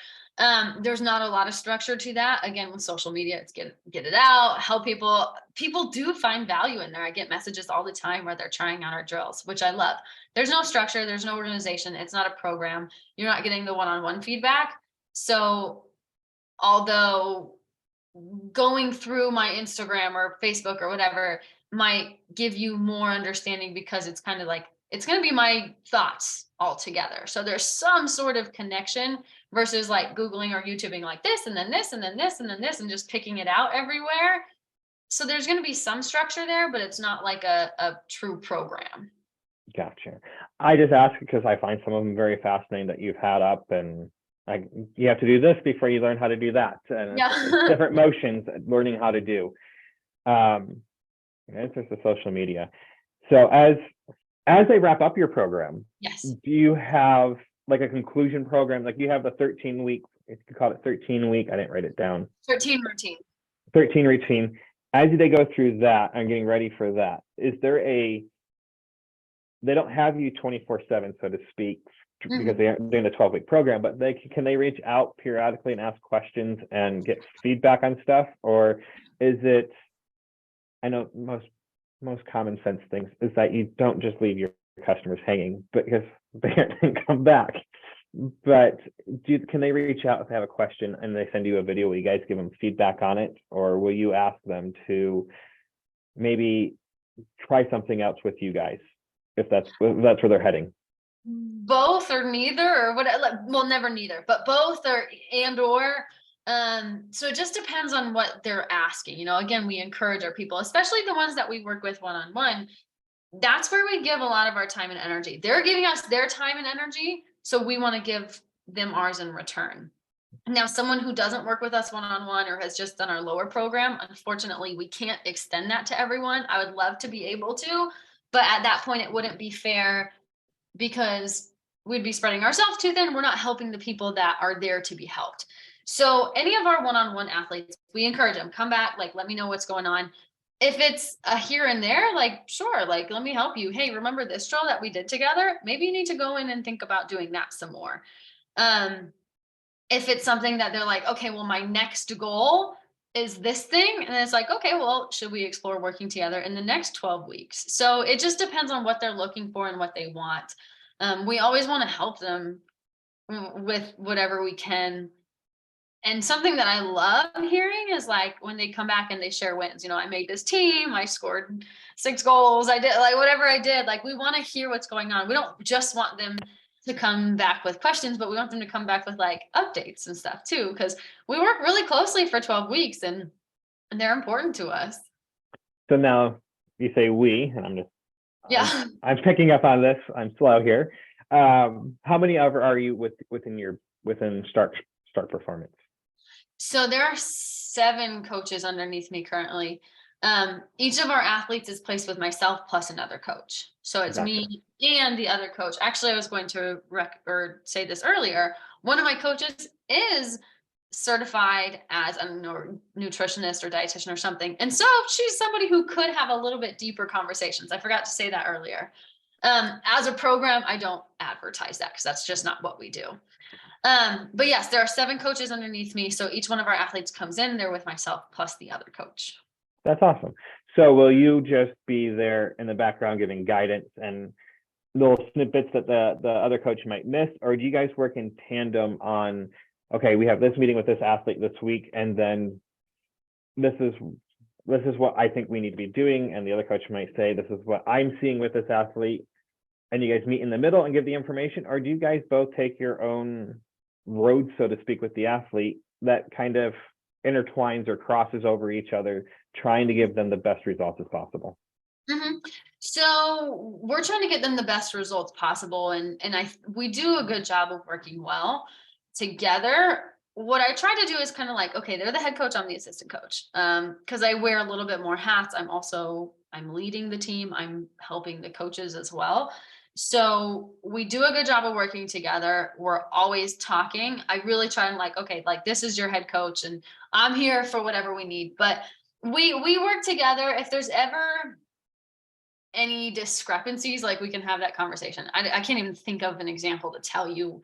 [SPEAKER 2] There's not a lot of structure to that. Again, with social media, it's get it out, help people. People do find value in there. I get messages all the time where they're trying out our drills, which I love. There's no structure. There's no organization. It's not a program. You're not getting the one-on-one feedback. So although going through my Instagram or Facebook or whatever might give you more understanding because it's kind of like, it's going to be my thoughts all together. So there's some sort of connection versus like Googling or YouTubing like this and then this and then this and then this and just picking it out everywhere. So there's going to be some structure there, but it's not like a true program.
[SPEAKER 3] Gotcha. I just ask because I find some of them very fascinating that you've had up, and you have to do this before you learn how to do that. And it's different motions, learning how to do. It's just the social media. So as they wrap up your program,
[SPEAKER 2] Yes.
[SPEAKER 3] do you have like a conclusion program? Like you have the 13-week, if you call it 13-week, I didn't write it down.
[SPEAKER 2] 13 routine.
[SPEAKER 3] 13 routine. As they go through that and getting ready for that, is there they don't have you 24/7, so to speak, because they aren't doing a 12-week program, but can they reach out periodically and ask questions and get feedback on stuff? Or is it, I know most common sense things is that you don't just leave your customers hanging because they didn't come back. But can they reach out if they have a question and they send you a video? Will you guys give them feedback on it? Or will you ask them to maybe try something else with you guys if that's where they're heading?
[SPEAKER 2] Both or neither, or what? Well, never neither, but both or. So it just depends on what they're asking. Again, we encourage our people, especially the ones that we work with one-on-one. That's where we give a lot of our time and energy. They're giving us their time and energy, so we want to give them ours in return. Now, someone who doesn't work with us one-on-one or has just done our lower program, unfortunately, we can't extend that to everyone. I would love to be able to, but at that point, it wouldn't be fair because we'd be spreading ourselves too thin. We're not helping the people that are there to be helped. So any of our one-on-one athletes, we encourage them, come back, like, let me know what's going on. If it's a here and there, like, sure, like, let me help you. Hey, remember this drill that we did together? Maybe you need to go in and think about doing that some more. If it's something that they're like, okay, well, my next goal is this thing. And it's like, okay, well, should we explore working together in the next 12 weeks? So it just depends on what they're looking for and what they want. We always want to help them with whatever we can. And something that I love hearing is like when they come back and they share wins. I made this team, I scored 6 goals, I did like whatever I did. Like, we want to hear what's going on. We don't just want them to come back with questions, but we want them to come back with like updates and stuff too, because we work really closely for 12 weeks and they're important to us. So
[SPEAKER 3] now you say we, and I'm picking up on this. I'm slow here. How many ever are you within Start Performance?
[SPEAKER 2] So there are 7 coaches underneath me currently. Each of our athletes is placed with myself plus another coach. So it's me and the other coach. Actually, I was going to say this earlier. One of my coaches is certified as a nutritionist or dietitian or something. And so she's somebody who could have a little bit deeper conversations. I forgot to say that earlier. As a program, I don't advertise that because that's just not what we do. But yes, there are 7 coaches underneath me. So each one of our athletes comes in, they're with myself plus the other coach.
[SPEAKER 3] That's awesome. So will you just be there in the background giving guidance and little snippets that the other coach might miss, or do you guys work in tandem on, okay, we have this meeting with this athlete this week, and then this is what I think we need to be doing, and the other coach might say, this is what I'm seeing with this athlete, and you guys meet in the middle and give the information, or do you guys both take your own road, so to speak, with the athlete that kind of intertwines or crosses over each other, trying to give them the best results as possible?
[SPEAKER 2] Mm-hmm. So we're trying to get them the best results possible, and we do a good job of working well together. What I try to do is kind of like, okay, they're the head coach, I'm the assistant coach, because I wear a little bit more hats. I'm leading the team, I'm helping the coaches as well. So we do a good job of working together. We're always talking. I really try and like, okay, like this is your head coach, and I'm here for whatever we need. But we work together. If there's ever any discrepancies, like we can have that conversation. I can't even think of an example to tell you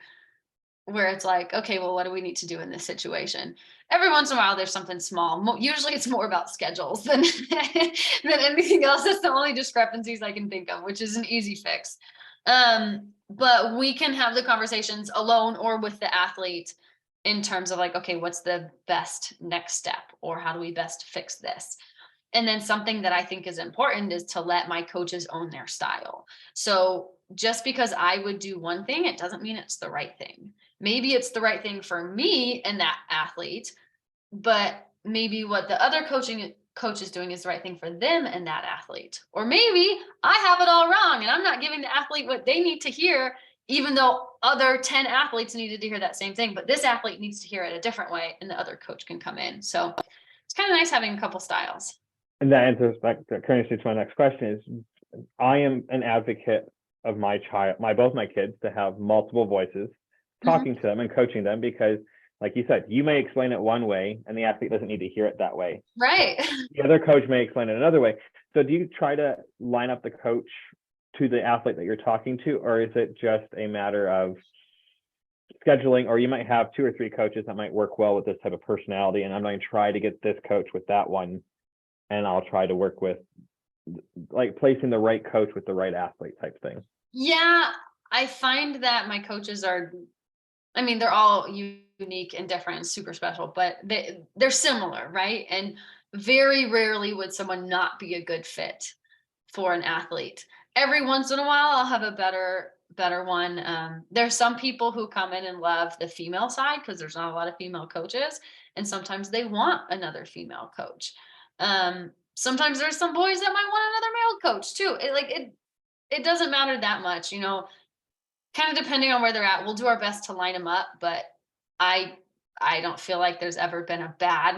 [SPEAKER 2] where it's like, okay, well, what do we need to do in this situation? Every once in a while, there's something small. Usually it's more about schedules than, than anything else. That's the only discrepancies I can think of, which is an easy fix. But we can have the conversations alone or with the athlete in terms of like, okay, what's the best next step? Or how do we best fix this? And then something that I think is important is to let my coaches own their style. So just because I would do one thing, it doesn't mean it's the right thing. Maybe it's the right thing for me and that athlete, but maybe what the other coach is doing is the right thing for them and that athlete. Or maybe I have it all wrong and I'm not giving the athlete what they need to hear, even though other 10 athletes needed to hear that same thing, but this athlete needs to hear it a different way and the other coach can come in. So it's kind of nice having a couple styles.
[SPEAKER 3] And that answers back to my next question is, I am an advocate of both my kids to have multiple voices talking to them and coaching them, because like you said, you may explain it one way and the athlete doesn't need to hear it that way.
[SPEAKER 2] Right.
[SPEAKER 3] The other coach may explain it another way. So do you try to line up the coach to the athlete that you're talking to, or is it just a matter of scheduling, or you might have 2 or 3 coaches that might work well with this type of personality, and I'm going to try to get this coach with that one, and I'll try to work with like placing the right coach with the right athlete type thing?
[SPEAKER 2] Yeah, I find that my coaches they're all unique and different and super special, but they're similar, right? And very rarely would someone not be a good fit for an athlete. Every once in a while, I'll have a better one. There's some people who come in and love the female side because there's not a lot of female coaches, and sometimes they want another female coach. Sometimes there's some boys that might want another male coach too. It doesn't matter that much, kind of depending on where they're at. We'll do our best to line them up, but I don't feel like there's ever been a bad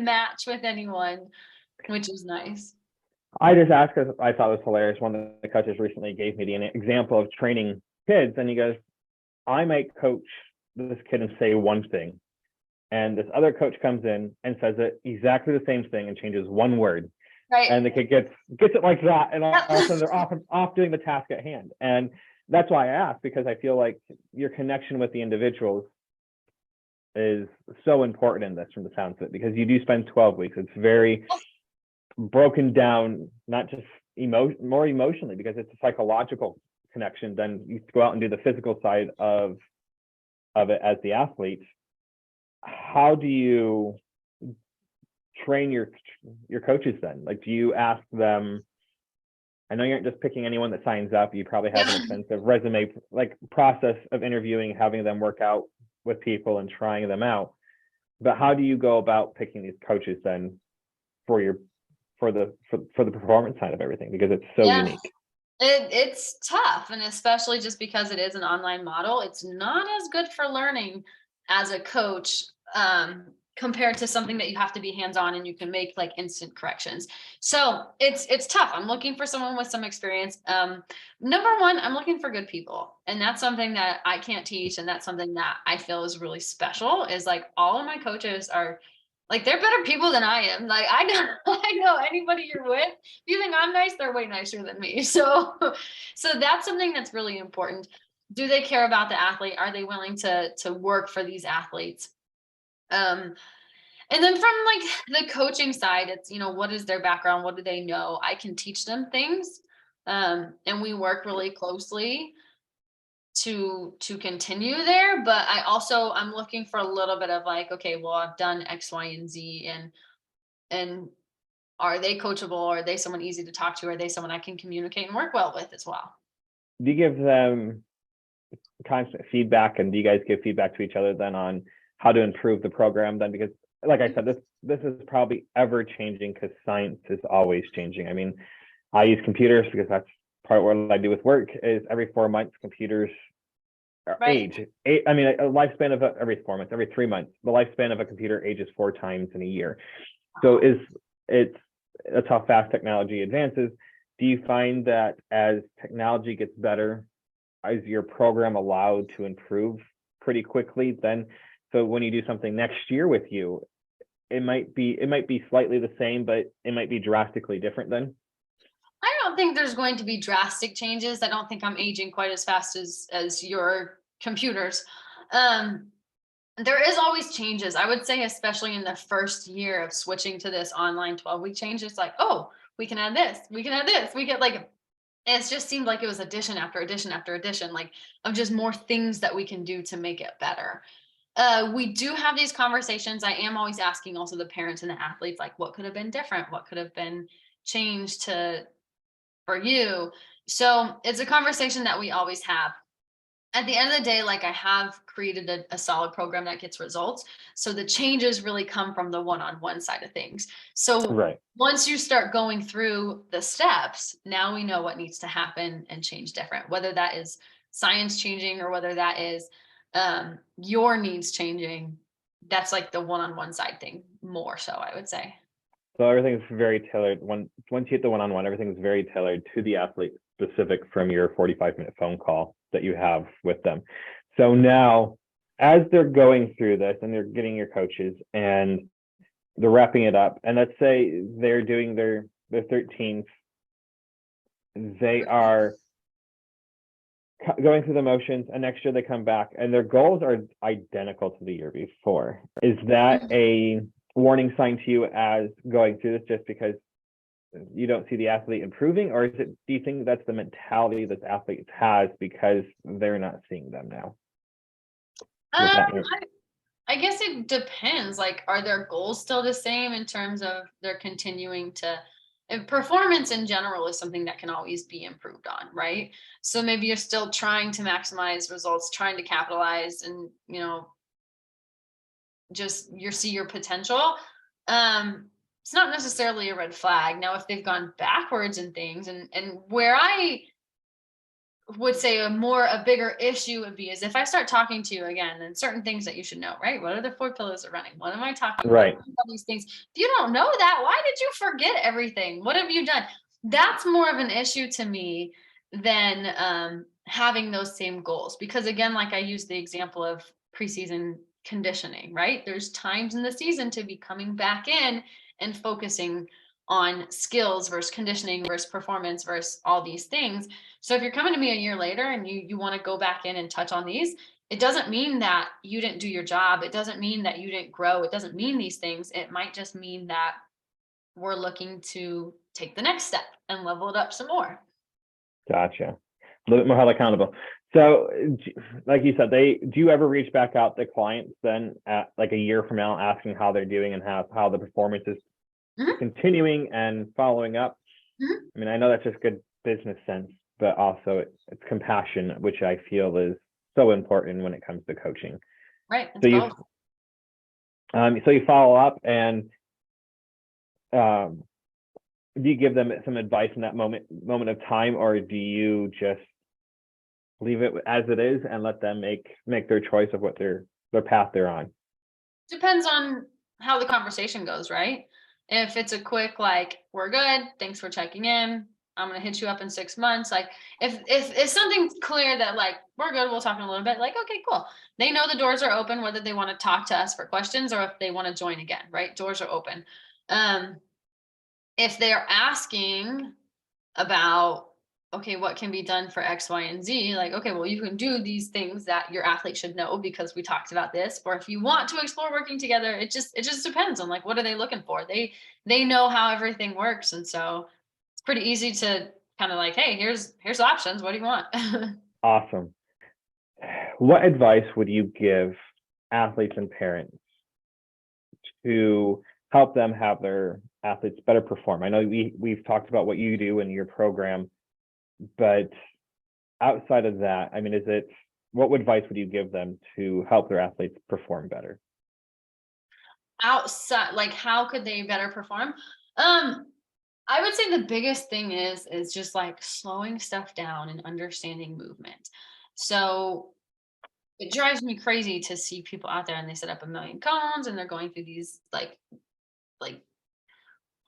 [SPEAKER 2] match with anyone, which is nice.
[SPEAKER 3] I just asked because I thought it was hilarious. One of the coaches recently gave me the example of training kids, and he goes, I might coach this kid and say one thing, and this other coach comes in and says it exactly the same thing and changes one word.
[SPEAKER 2] Right.
[SPEAKER 3] And the kid gets it like that, and all of a sudden they're off doing the task at hand. And that's why I asked, because I feel like your connection with the individuals is so important in this, from the sounds of it, because you do spend 12 weeks. It's very broken down, not just more emotionally, because it's a psychological connection. Then you go out and do the physical side of it as the athlete. How do you train your coaches then? Like, do you ask them? I know you aren't just picking anyone that signs up. You probably have an extensive resume, like process of interviewing, having them work out with people and trying them out. But how do you go about picking these coaches then for the performance side of everything? Because it's so unique.
[SPEAKER 2] It's tough, and especially just because it is an online model, it's not as good for learning as a coach compared to something that you have to be hands-on and you can make like instant corrections. So it's tough. I'm looking for someone with some experience. Number one, I'm looking for good people, and that's something that I can't teach, and that's something that I feel is really special. Is like all of my coaches are Like they're better people than I am. Like I know, I know anybody you're with, if you think I'm nice, they're way nicer than me. So that's something that's really important. Do they care about the athlete? Are they willing to work for these athletes? Um, and then from like the coaching side, it's, what is their background? What do they know? I can teach them things. And we work really closely to continue there. But I'm looking for a little bit of like, okay, well, I've done X, Y, and Z, and are they coachable? Are they someone easy to talk to? Are they someone I can communicate and work well with as well?
[SPEAKER 3] Do you give them constant feedback, and do you guys give feedback to each other then on how to improve the program then? Because like I said, this is probably ever changing because science is always changing. I mean, I use computers because that's part of what I do with work. Is every 4 months computers
[SPEAKER 2] Right.
[SPEAKER 3] I mean, a lifespan of every 4 months, every 3 months, the lifespan of a computer ages 4 times in a year. So that's how fast technology advances. Do you find that as technology gets better, is your program allowed to improve pretty quickly then? So when you do something next year with you, it might be slightly the same, but it might be drastically different then?
[SPEAKER 2] I don't think there's going to be drastic changes. I don't think I'm aging quite as fast as your computers. Um, there is always changes. I would say, especially in the first year of switching to this online 12-week change, it's like, oh, we can add this, we can add this, we get like, it just seemed like it was addition after addition after addition, like of just more things that we can do to make it better. We do have these conversations. I am always asking also the parents and the athletes, like, what could have been different? What could have been changed for you? So it's a conversation that we always have. At the end of the day, like I have created a solid program that gets results. So the changes really come from the one-on-one side of things. So
[SPEAKER 3] Right.
[SPEAKER 2] once you start going through the steps, now we know what needs to happen and change different, whether that is science changing or whether that is your needs changing. That's like the one-on-one side thing more so, I would say.
[SPEAKER 3] So everything's very tailored. Once you hit the one-on-one, everything's very tailored to the athlete, specific from your 45-minute phone call that you have with them. So now, as they're going through this and they're getting your coaches and they're wrapping it up, and let's say they're doing their 13th, they are going through the motions, and next year they come back and their goals are identical to the year before. Is that a warning sign to you as going through this, just because you don't see the athlete improving, or do you think that's the mentality that the athlete has because they're not seeing them now?
[SPEAKER 2] I guess it depends. Like, are their goals still the same in terms of they're continuing to, and performance in general is something that can always be improved on, right? So maybe you're still trying to maximize results, trying to capitalize and, just see your potential. It's not necessarily a red flag. Now, if they've gone backwards in things, and where I would say a bigger issue would be is if I start talking to you again and certain things that you should know, right? What are the 4 pillars of running? What am I talking about?
[SPEAKER 3] Right.
[SPEAKER 2] All these things. If you don't know that, why did you forget everything? What have you done? That's more of an issue to me than having those same goals. Because again, like I use the example of preseason conditioning, right? There's times in the season to be coming back in and focusing on skills versus conditioning versus performance versus all these things. So if you're coming to me a year later and you want to go back in and touch on these, it doesn't mean that you didn't do your job. It doesn't mean that you didn't grow. It doesn't mean these things. It might just mean that we're looking to take the next step and level it up some more.
[SPEAKER 3] Gotcha. A little bit more held accountable. So, like you said, do you ever reach back out to clients then at like a year from now, asking how they're doing and how the performance is continuing and following up? I mean, I know that's just good business sense, but also it's compassion, which I feel is so important when it comes to coaching.
[SPEAKER 2] Right.
[SPEAKER 3] So you follow up, and do you give them some advice in that moment of time, or do you just leave it as it is and let them make their choice of what their path they're on?
[SPEAKER 2] Depends on how the conversation goes, right? If it's a quick, like, we're good, thanks for checking in, I'm going to hit you up in 6 months. Like if something's clear that like, we're good, we'll talk in a little bit, like, okay, cool. They know the doors are open, whether they want to talk to us for questions or if they want to join again, right? Doors are open. If they're asking about, okay, what can be done for X, Y, and Z? Like, okay, well, you can do these things that your athlete should know because we talked about this. Or if you want to explore working together, it just depends on like, what are they looking for? They know how everything works. And so it's pretty easy to kind of like, hey, here's options. What do you want?
[SPEAKER 3] Awesome. What advice would you give athletes and parents to help them have their athletes better perform? I know we've talked about what you do in your program, but outside of that, I mean, what advice would you give them to help their athletes perform better?
[SPEAKER 2] Outside, like how could they better perform? I would say the biggest thing is just like slowing stuff down and understanding movement. So it drives me crazy to see people out there and they set up a million cones and they're going through these like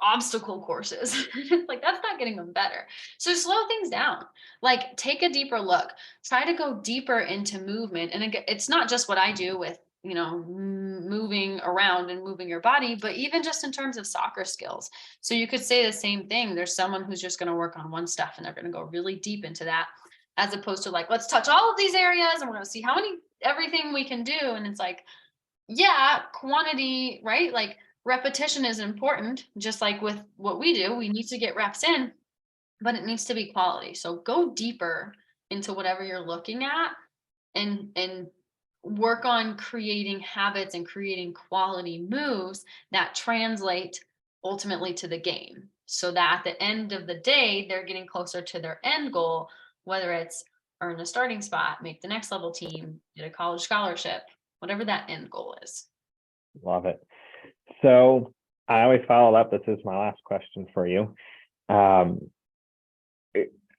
[SPEAKER 2] obstacle courses. Like that's not getting them better. So slow things down. Like take a deeper look. Try to go deeper into movement. And again, it's not just what I do with, you know, moving around and moving your body, but even just in terms of soccer skills. So you could say the same thing. There's someone who's just going to work on one stuff and they're going to go really deep into that, as opposed to like, let's touch all of these areas and we're going to see how many everything we can do. And it's like, yeah, quantity, right? Like repetition is important, just like with what we do. We need to get reps in, but it needs to be quality. So go deeper into whatever you're looking at and work on creating habits and creating quality moves that translate ultimately to the game. So that at the end of the day, they're getting closer to their end goal, whether it's earn a starting spot, make the next level team, get a college scholarship, whatever that end goal is.
[SPEAKER 3] Love it. So I always follow up. This is my last question for you.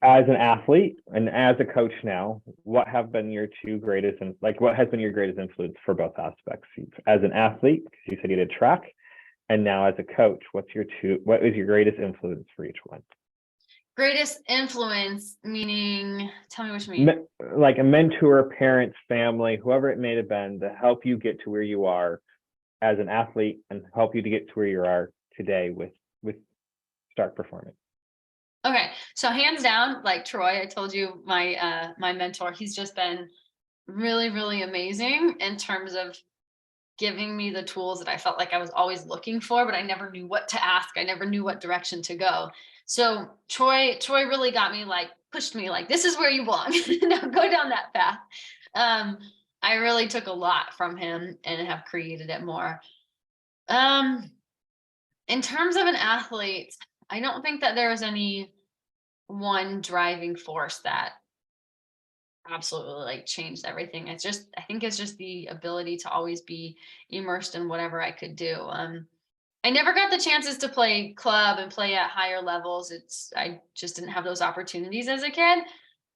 [SPEAKER 3] As an athlete and as a coach now, what have been your two greatest and like what has been your greatest influence for both aspects? As an athlete, because you said you did track, and now as a coach, what is your greatest influence for each one?
[SPEAKER 2] Greatest influence, meaning, tell me what you mean.
[SPEAKER 3] Like a mentor, parents, family, whoever it may have been, to help you get to where you are as an athlete and help you to get to where you are today with Stark Performance.
[SPEAKER 2] Okay, so hands down, like Troy, I told you my my mentor, he's just been really, really amazing in terms of giving me the tools that I felt like I was always looking for, but I never knew what to ask. I never knew what direction to go. So Troy really got me, like pushed me like, this is where you belong. Now go down that path. I really took a lot from him and have created it more. In terms of an athlete, I don't think that there was any one driving force that absolutely like changed everything. I think it's just the ability to always be immersed in whatever I could do. I never got the chances to play club and play at higher levels. I just didn't have those opportunities as a kid.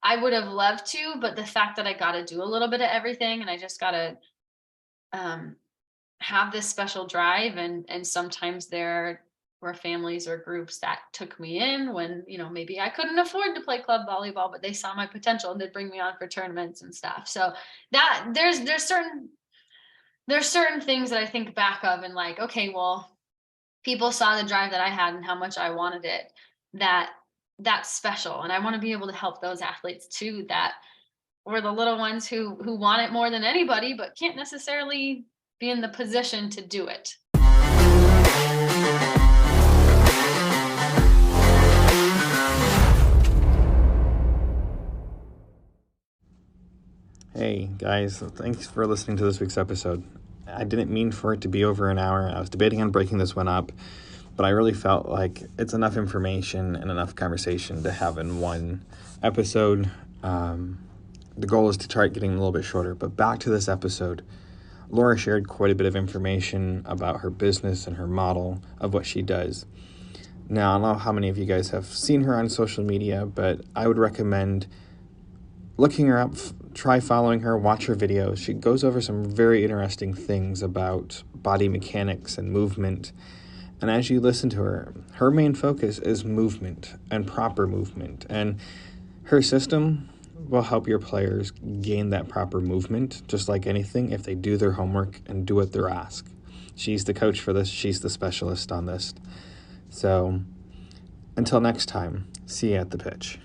[SPEAKER 2] I would have loved to, but the fact that I got to do a little bit of everything and I just got to have this special drive, and sometimes there were families or groups that took me in when, you know, maybe I couldn't afford to play club volleyball, but they saw my potential and they'd bring me on for tournaments and stuff. So that there's certain things that I think back of and like, okay, well, people saw the drive that I had and how much I wanted it, that's special. And I want to be able to help those athletes too, that were the little ones who want it more than anybody, but can't necessarily be in the position to do it.
[SPEAKER 1] Hey guys, thanks for listening to this week's episode. I didn't mean for it to be over an hour. I was debating on breaking this one up, but I really felt like it's enough information and enough conversation to have in one episode. The goal is to try getting a little bit shorter, but back to this episode. Laura shared quite a bit of information about her business and her model of what she does. Now, I don't know how many of you guys have seen her on social media, but I would recommend looking her up, try following her, watch her videos. She goes over some very interesting things about body mechanics and movement And as you listen to her, her main focus is movement and proper movement. And her system will help your players gain that proper movement, just like anything, if they do their homework and do what they're asked. She's the coach for this. She's the specialist on this. So until next time, see you at the pitch.